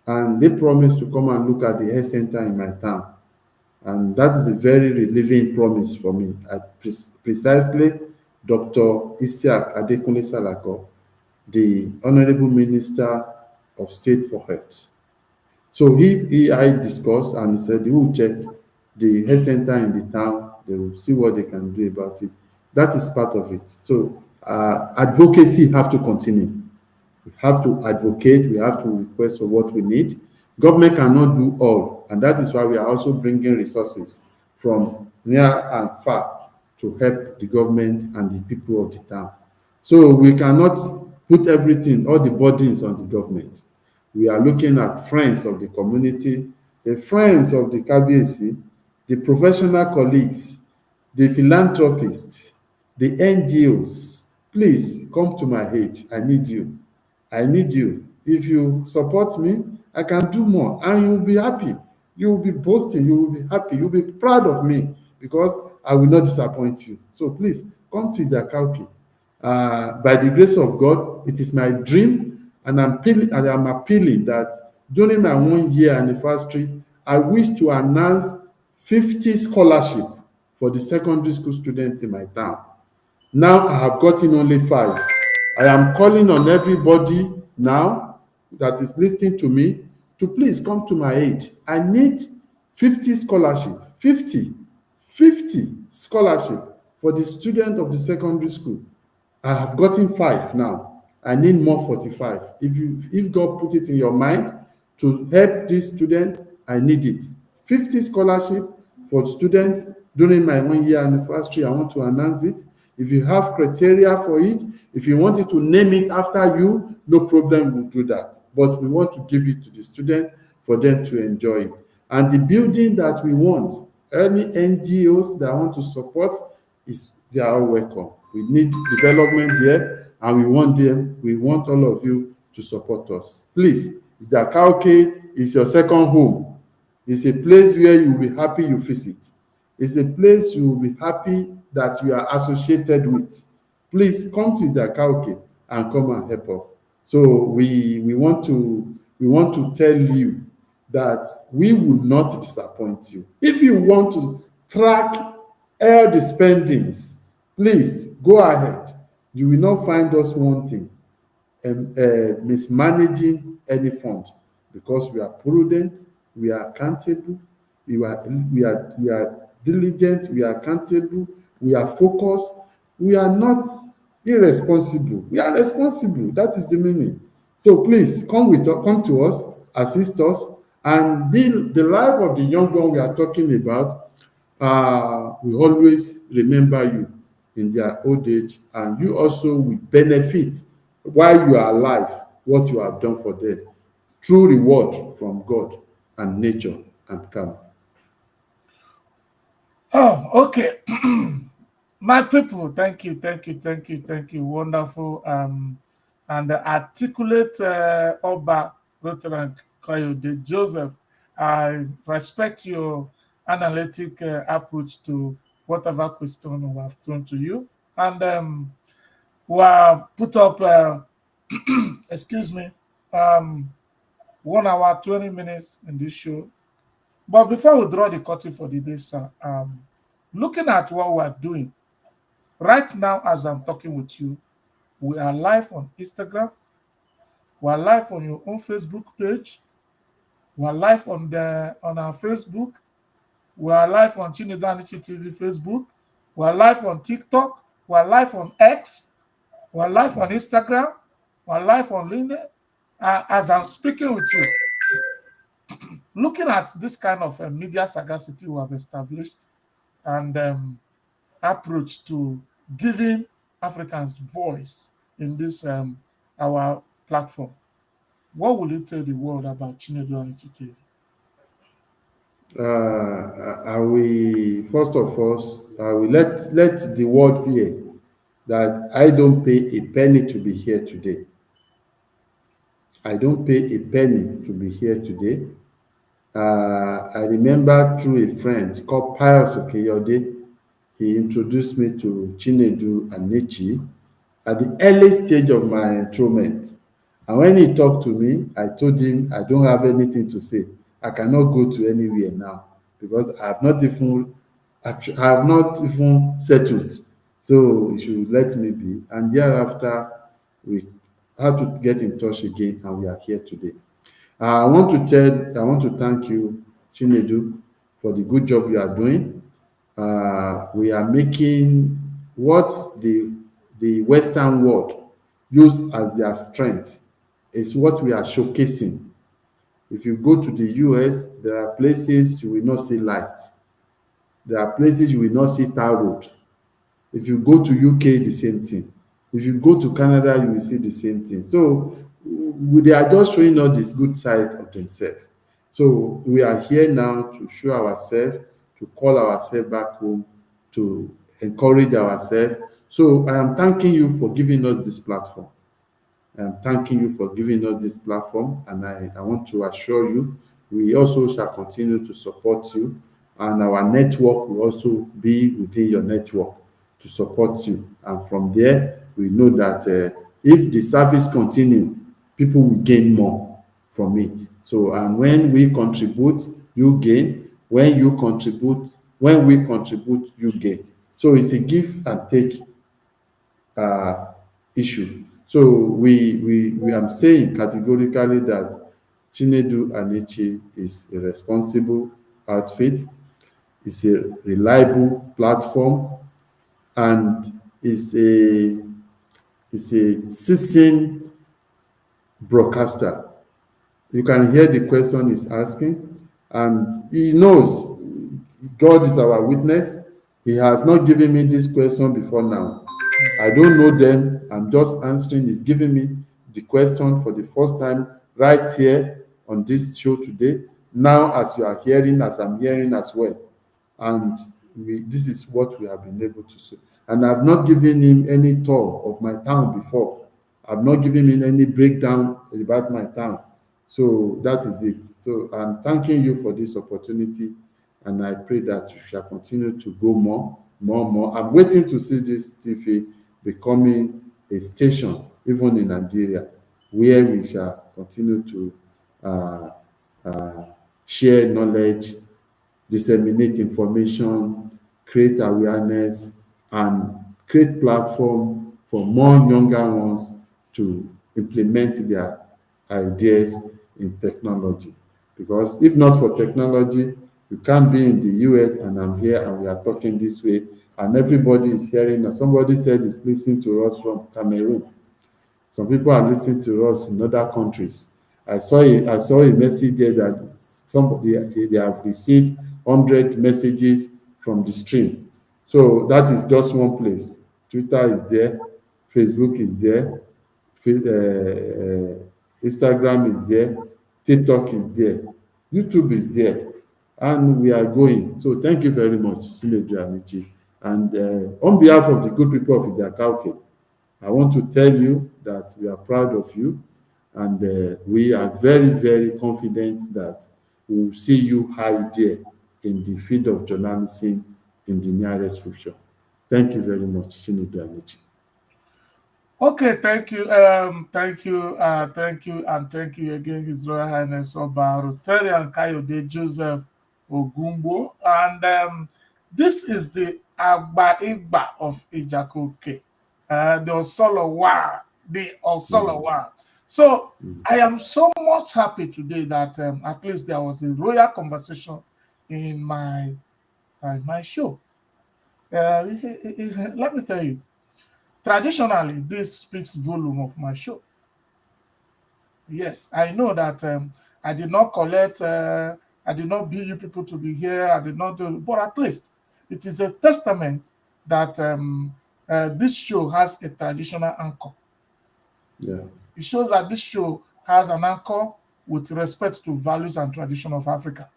and they promised to come and look at the health center in my town. And that is a very relieving promise for me. Precisely, Dr. Isiaq Adekunle Salako, the Honorable Minister of State for Health. So I discussed, and he said he will check the health center in the town. They will see what they can do about it. That is part of it. So advocacy have to continue. We have to advocate, we have to request for what we need. Government cannot do all, and that is why we are also bringing resources from near and far to help the government and the people of the town. So we cannot put everything, all the burdens on the government. We are looking at friends of the community, the friends of the KBC, the professional colleagues, the philanthropists, the NGOs. Please come to my aid. I need you. I need you. If you support me, I can do more, and you will be happy. You will be boasting. You will be happy. You will be proud of me because I will not disappoint you. So please come to Jakauki. By the grace of God, it is my dream, and I'm appealing that during my 1 year anniversary, I wish to announce 50 scholarship for the secondary school students in my town. Now I have gotten only 5. I am calling on everybody now that is listening to me to please come to my aid. I need 50 scholarship, 50 scholarship for the student of the secondary school. I have gotten 5 now. I need more 45. If God put it in your mind to help these students, I need it. 50 scholarship for students during my 1 year anniversary. I want to announce it. If you have criteria for it, if you wanted to name it after you, no problem, we'll do that. But we want to give it to the student for them to enjoy it. And the building that we want, any NGOs that want to support, they are all welcome. We need development there, and we want all of you to support us. Please, Jakauke is your second home. It's a place where you will be happy you visit. It's a place you will be happy that you are associated with. Please come to Jakauke and come and help us. So we want to tell you that we will not disappoint you. If you want to track all the spendings, please go ahead. You will not find us wanting mismanaging any fund, because we are prudent, we are accountable, we are diligent, we are accountable, we are focused, we are not irresponsible, we are responsible. That is the meaning. So please come to us, assist us, and the life of the young one we are talking about, we always remember you in their old age, and you also will benefit while you are alive what you have done for them. True reward from God and nature and karma. Oh, okay. My people, thank you, thank you, thank you, thank you. Wonderful and articulate Oba Rotherand Kayode Joseph. I respect your analytic approach to whatever question we have thrown to you. And we have put up, excuse me, um, 1 hour, 20 minutes in this show. But before we draw the curtain for the day, sir, looking at what we're doing right now as I'm talking with you, we are live on Instagram, we are live on your own Facebook page, we are live on our Facebook, we are live on Chinedanichi TV Facebook, we are live on TikTok, we are live on X, we are live on Instagram, we are live on LinkedIn. As I'm speaking with you, looking at this kind of media sagacity we have established and approach to giving Africans voice in this our platform. What will you tell the world about Chinedu Anichi TV? I will first of all, I will let the world hear that I don't pay a penny to be here today. I don't pay a penny to be here today. I remember through a friend called Pius Kayode, he introduced me to Chinedu and Nietzsche at the early stage of my enthronement. And when he talked to me, I told him I don't have anything to say. I cannot go to anywhere now because I have not even settled. So you should let me be. And thereafter, we had to get in touch again, and we are here today. I want to thank you, Chinedu, for the good job you are doing. We are making what the Western world use as their strength is what we are showcasing. If you go to the US, there are places you will not see light. There are places you will not see tar road. If you go to UK, the same thing. If you go to Canada, you will see the same thing. So they are just showing us this good side of themselves. So we are here now to show ourselves, to call ourselves back home, to encourage ourselves. So I am thanking you for giving us this platform. I'm thanking you for giving us this platform, and I want to assure you we also shall continue to support you, and our network will also be within your network to support you. And from there, we know that if the service continue, people will gain more from it. So, and when we contribute, you gain. When we contribute, you gain. So it's a give and take uh, issue. So we am saying categorically that Chinedu Anichi is a responsible outfit, is a reliable platform, and is a seasoned broadcaster. You can hear the question he's asking, and he knows God is our witness. He has not given me this question before now. I don't know them. I'm just answering. He's giving me the question for the first time right here on this show today. Now, as you are hearing, as I'm hearing as well. And this is what we have been able to say. And I've not given him any tour of my town before. I've not given him any breakdown about my town. So that is it. So I'm thanking you for this opportunity, and I pray that you shall continue to go more. I'm waiting to see this TV becoming a station, even in Nigeria, where we shall continue to uh, uh, share knowledge, disseminate information, create awareness, and create platform for more younger ones to implement their ideas in technology. Because if not for technology, you can't be in the US and I'm here and we are talking this way, and everybody is hearing us. Somebody said is listening to us from Cameroon. Some people are listening to us in other countries. I saw a message there that somebody they have received 100 messages from the stream. So that is just one place. Twitter is there, Facebook is there, Instagram is there, TikTok is there, YouTube is there, and we are going. So thank you very much, Chinedu Anichi. And on behalf of the good people of Ijakauke, I want to tell you that we are proud of you, and we are very, very confident that we will see you high there in the field of journalism in the nearest future. Thank you very much, Chinedu Anichi. Okay, thank you, and thank you again, His Royal Highness Oba Rotarian Kayode Joseph Ogumbo. And this is the Agba Igba of Ijakoke, the Osolowa, So I am so much happy today that at least there was a royal conversation in my show. Let me tell you, traditionally, this speaks volume of my show. Yes, I know that I did not collect, I did not bill you people to be here, I did not do, but at least it is a testament that this show has a traditional anchor. Yeah. It shows that this show has an anchor with respect to values and tradition of Africa,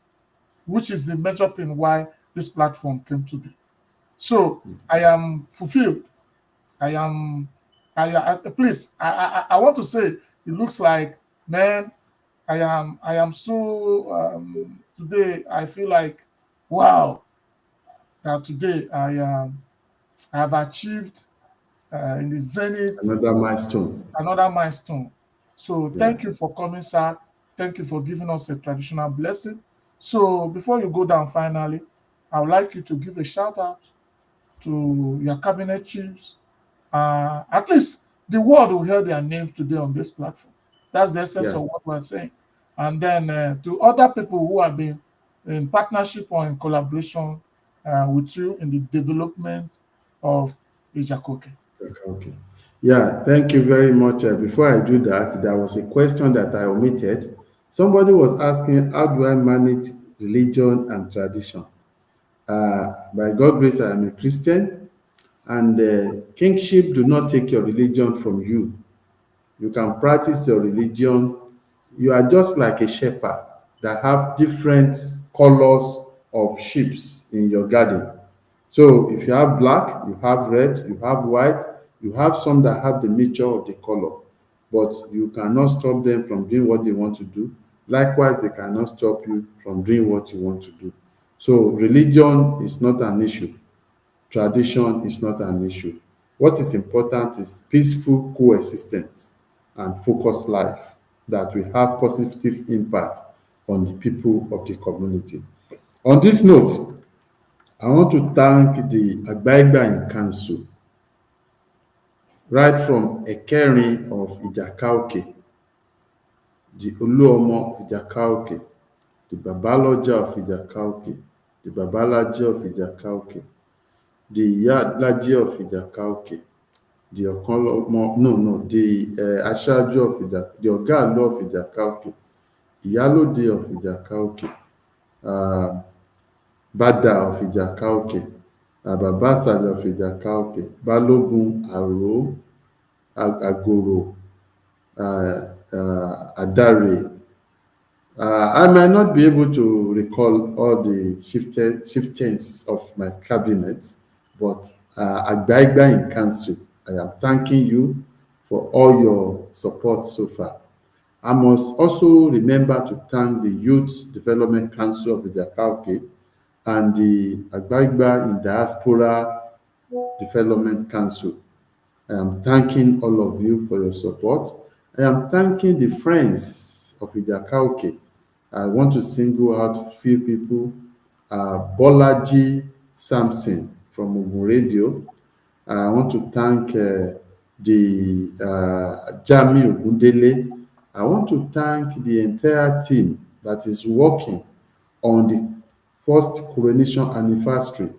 which is the major thing why this platform came to be. So I am fulfilled. I am. Please. I want to say it looks like, man. I am so today. I feel like, wow. That today I have achieved in the zenith Another milestone. another milestone. So Yeah. thank you for coming, sir. Thank you for giving us a traditional blessing. So before you go down, finally, I would like you to give a shout out to your cabinet chiefs. At least the world will hear their names today on this platform. That's the essence Yeah. of what we're saying. And then to other people who have been in partnership or in collaboration with you in the development of Ijakoke. Okay. Yeah, thank you very much. Before I do that, there was a question that I omitted. Somebody was asking, how do I manage religion and tradition? By God's grace, I am a Christian, and kingship do not take your religion from you. You can practice your religion. You are just like a shepherd that have different colors of sheep in your garden. So if you have black, you have red, you have white, you have some that have the mixture of the color, but you cannot stop them from doing what they want to do. Likewise, they cannot stop you from doing what you want to do. So religion is not an issue. Tradition is not an issue. What is important is peaceful coexistence and focused life that will have positive impact on the people of the community. On this note, I want to thank the Agbaigba in Council, right from Ekerin of Ijakauke, the Oluomo of Ijakauke, the Babaloja of Ijakauke, the Babalaje of Ijakauke, the Yalaje of Ijakauke, the Okanlomo, no, the Aṣáájú of Ijakauke, the Ọ̀gá Àlọ́ of Ijakauke, Ìyálóde of Ijakauke, Bada of Ijakauke, Bàbá Ìsàlẹ̀ of Ijakauke, Balógun Àró, Àgòrò, Adare. I might not be able to recall all the chieftains of my cabinet, but Agbaigba in Council, I am thanking you for all your support so far. I must also remember to thank the Youth Development Council of Ijakauke and the Agbaigba in Diaspora Development Council. I am thanking all of you for your support. I am thanking the friends of Ijakauke. I want to single out a few people. Bolaji Samson from Ogun Radio. I want to thank the Jami Ogundele. I want to thank the entire team that is working on the first coronation anniversary,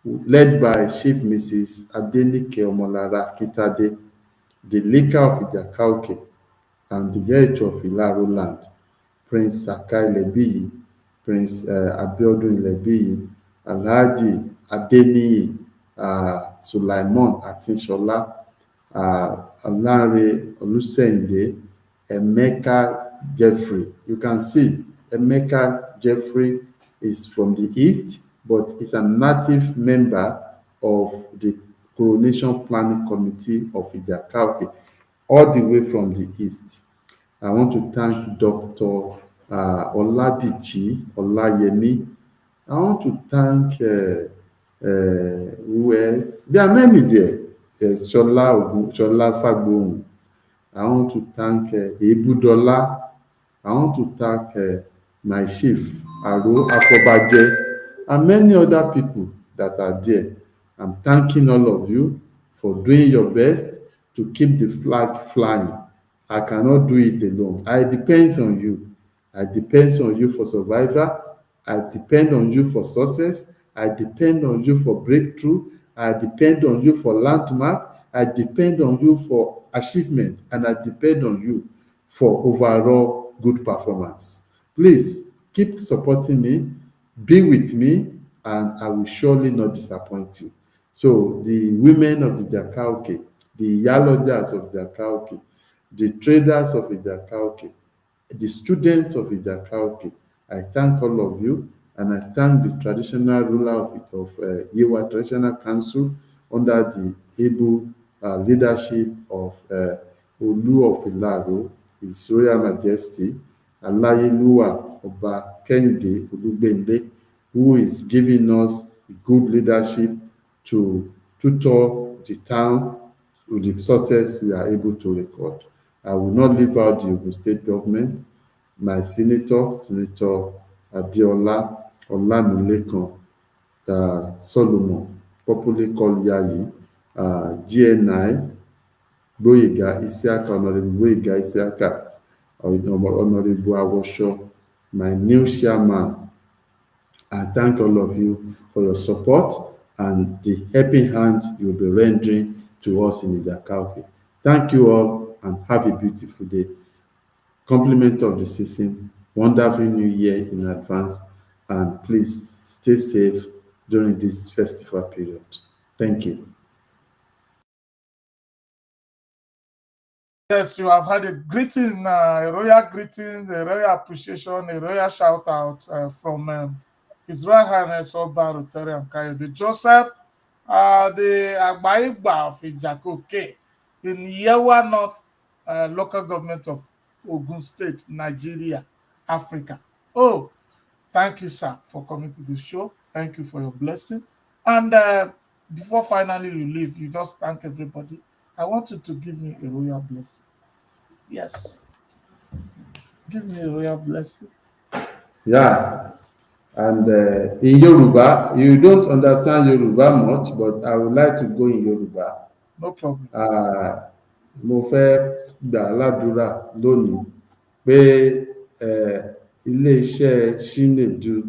led by Chief Mrs. Adenike Omolara Kitade, the Lika of Ijakauke, and the Yericho of Ilaro Land, Prince Sakai Lebiyi, Prince Abiodun Lebiyi, Alhaji Adeniyi, Sulaiman Akinshola, Alare Olusende, Emeka Jeffrey. You can see Emeka Jeffrey is from the East, but is a native member of the Coronation Planning Committee of Ijakauke, all the way from the East. I want to thank Dr. Oladichi Olayemi. I want to thank who else? There are many there. Shola Fagbohun. I want to thank Ebudola. I want to thank my chief, Aro Afobaje, and many other people that are there. I'm thanking all of you for doing your best to keep the flag flying. I cannot do it alone. I depend on you. I depend on you for survival. I depend on you for success. I depend on you for breakthrough. I depend on you for landmark. I depend on you for achievement. And I depend on you for overall good performance. Please keep supporting me, be with me, and I will surely not disappoint you. So the women of the Jakauke, the Yalojas of Jakauke, the traders of Idakauke, the students of Idakauke. I thank all of you, and I thank the traditional ruler of Yewa Traditional Council under the able leadership of Olu of Ilaro, His Royal Majesty Alayeluwa Oba Kehinde Olugbende, who is giving us good leadership to tutor the town with the success we are able to record. I will not leave out the Ogun State government, my senator, Senator Adeola Olamilekan Solomon, popularly called Yayi, GNI, Boyega Isiaka, Honorable Boyega Isiaka, Honorable Awosho, my new chairman. I thank all of you for your support and the helping hand you'll be rendering to us in Idakauke. Thank you all and have a beautiful day. Compliment of the season, wonderful new year in advance, and please stay safe during this festival period. Thank you. Yes, you have had a greeting, a royal greetings, a royal appreciation, a royal shout out from His Royal Highness Oba Rotarian Kayode Joseph, the Agbaigba of Ijakoke in Yewa North local government of Ogun State, Nigeria, Africa. Oh, thank you, sir, for coming to the show. Thank you for your blessing. And before finally you leave, you just thank everybody. I want you to give me a royal blessing. Yes, give me a royal blessing. Yeah, and in Yoruba, you don't understand Yoruba much, but I would like to go in Yoruba. No problem. Mo fẹ́ gbà á ládùúrà lónìí pé iléeṣẹ́ Chinedu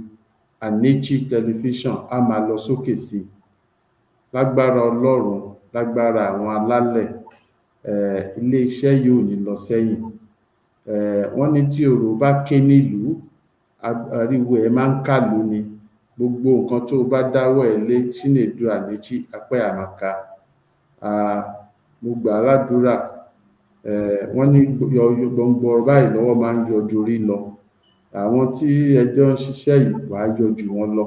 Anichi Television á máa lọ sókè sí i lágbára Ọlọ́run, lágbára àwọn alálẹ̀. Iléeṣẹ́ yìí ò ní lọ sẹ́yìn. Wọ́n ní tí orò bá ké nílùú, ariwo ẹ̀ máa ń kàlù ni. Gbogbo nǹkan tó o bá dáwọ́ ẹ̀ lé Chinedu Anichi apẹ́ àmàka. Mo gbà á ládùúrà. Wọ́n ní gbọ̀ngbọ̀rọ̀ báyìí lọ́wọ́ máa ń yọjú orí lọ. Àwọn tí ẹjọ́ ń ṣiṣẹ́ yìí wàá yọjú wọn lọ.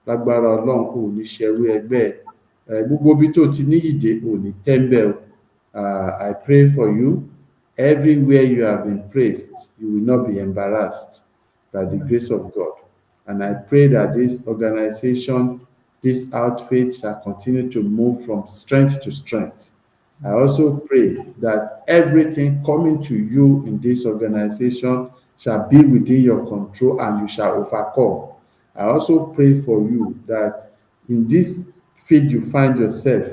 Lágbára Ọlọ́run kò ní ṣerú ẹgbẹ́ ẹ̀. Gbogbo ibi tó ti níyìdé ò ní tẹ́ńbẹ̀ o. I pray for you. Everywhere you have been praised, you will not be embarrassed by the grace of God. And I pray that this organization, this outfit shall continue to move from strength to strength. I also pray that everything coming to you in this organization shall be within your control and you shall overcome. I also pray for you that in this field you find yourself,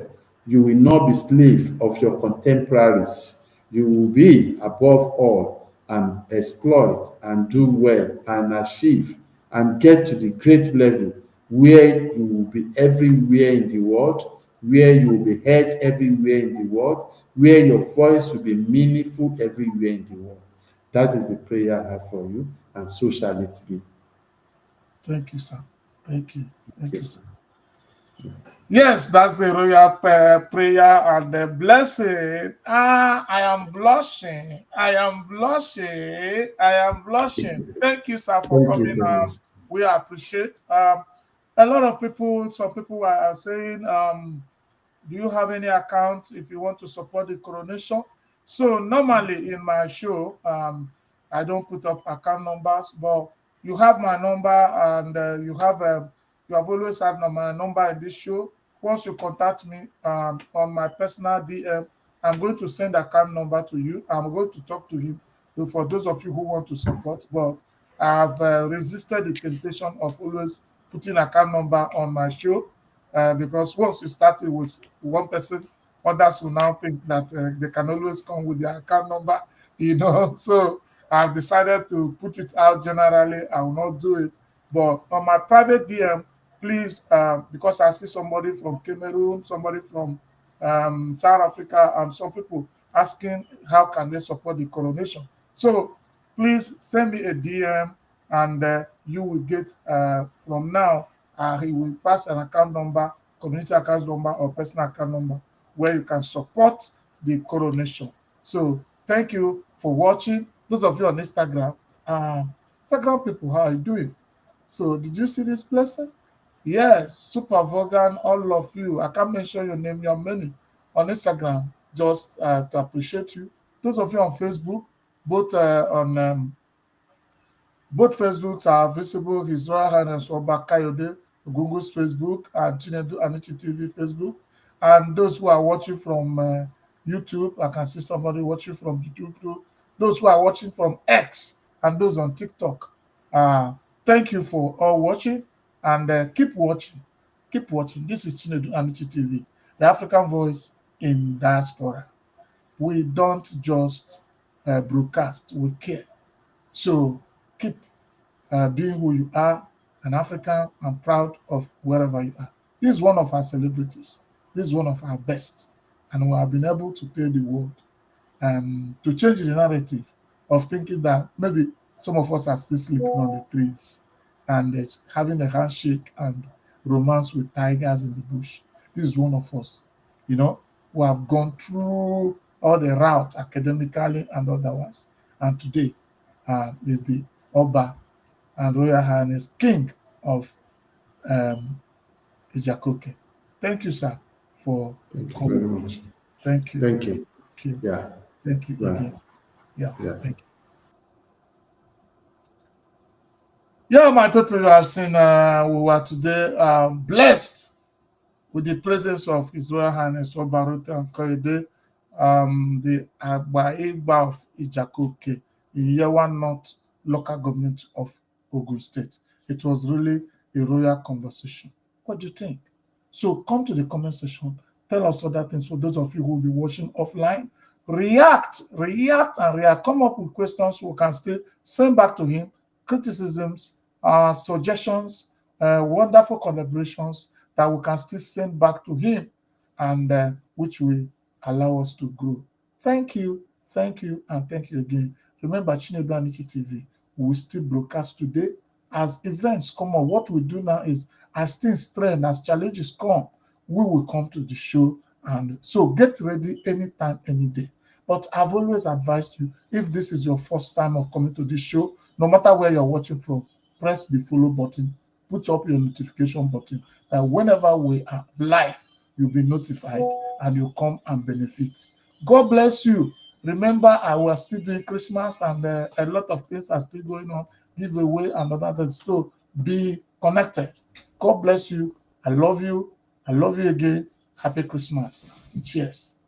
you will not be slave of your contemporaries. You will be above all and exploit and do well and achieve and get to the great level where you will be everywhere in the world, where you will be heard everywhere in the world, where your voice will be meaningful everywhere in the world. That is the prayer I have for you, and so shall it be. Thank you, sir. Thank you. Thank you, sir. Yes, that's the royal prayer and the blessing. I am blushing. I am blushing. I am blushing. Thank you, sir, for Thank you coming. very much. We appreciate. A lot of people, some people are saying, do you have any account if you want to support the coronation? So normally in my show, I don't put up account numbers, but you have my number and you have always had my number in this show. Once you contact me on my personal DM, I'm going to send account number to you. I'm going to talk to him for those of you who want to support. But I've resisted the temptation of always putting account number on my show because once you start it with one person, others will now think that they can always come with their account number, So I've decided to put it out generally. I will not do it. But on my private DM, please, because I see somebody from Cameroon, somebody from South Africa, and some people asking how can they support the coronation. So please send me a DM and you will get from now he will pass an account number, community account number, or personal account number where you can support the coronation. So Thank you for watching. Those of you on Instagram, Instagram people, how are you doing? So, did you see this blessing? Yes, Super Vogan, all of you. I can't mention your name, your many on Instagram, just to appreciate you. Those of you on Facebook, both on both Facebooks are visible. His Royal Highness Oba Kayode Ogungu's Facebook and Chinedu Anichi TV Facebook. And those who are watching from YouTube, I can see somebody watching from YouTube too. Those who are watching from X and those on TikTok. Uh, Thank you for all watching and keep watching. Keep watching. This is Chinedu Anichi TV, the African voice in diaspora. We don't just broadcast, we care. So keep being who you are, an African, and proud of wherever you are. This is one of our celebrities. This is one of our best. And we have been able to tell the world to change the narrative of thinking that maybe some of us are still sleeping on the trees and having a handshake and romance with tigers in the bush. This is one of us, you know, who have gone through all the route academically and otherwise. And today is the Oba and Royal Highness King of um, Ijakoke. Thank you, sir, for Thank you very coming. much. Thank you. Thank you. Thank you. Yeah. Thank you Yeah. again. Yeah, Yeah. thank you. Yeah, my people, you have seen we were today blessed with the presence of His Royal Highness Obarute and Kayode, the Agba of Ijakoke in Yewa North local government of Ogun State. It was really a royal conversation. What do you think? So come to the comment section. Tell us other things for those of you who will be watching offline. React, and react. Come up with questions we can still send back to him, criticisms, suggestions, wonderful collaborations that we can still send back to him and which will allow us to grow. Thank you, and thank you again. Remember, Chinedu Anichi TV, we will still broadcast today as events come on. What we do now is, as things trend, as challenges come, we will come to the show. And so get ready anytime, any day. But I've always advised you, if this is your first time of coming to this show, no matter where you're watching from, press the follow button, put up your notification button, that whenever we are live, you'll be notified and you come and benefit. God bless you. Remember, I was still doing Christmas and a lot of things are still going on, giveaway and other things. So be connected. God bless you. I love you. I love you again. Happy Christmas. Cheers.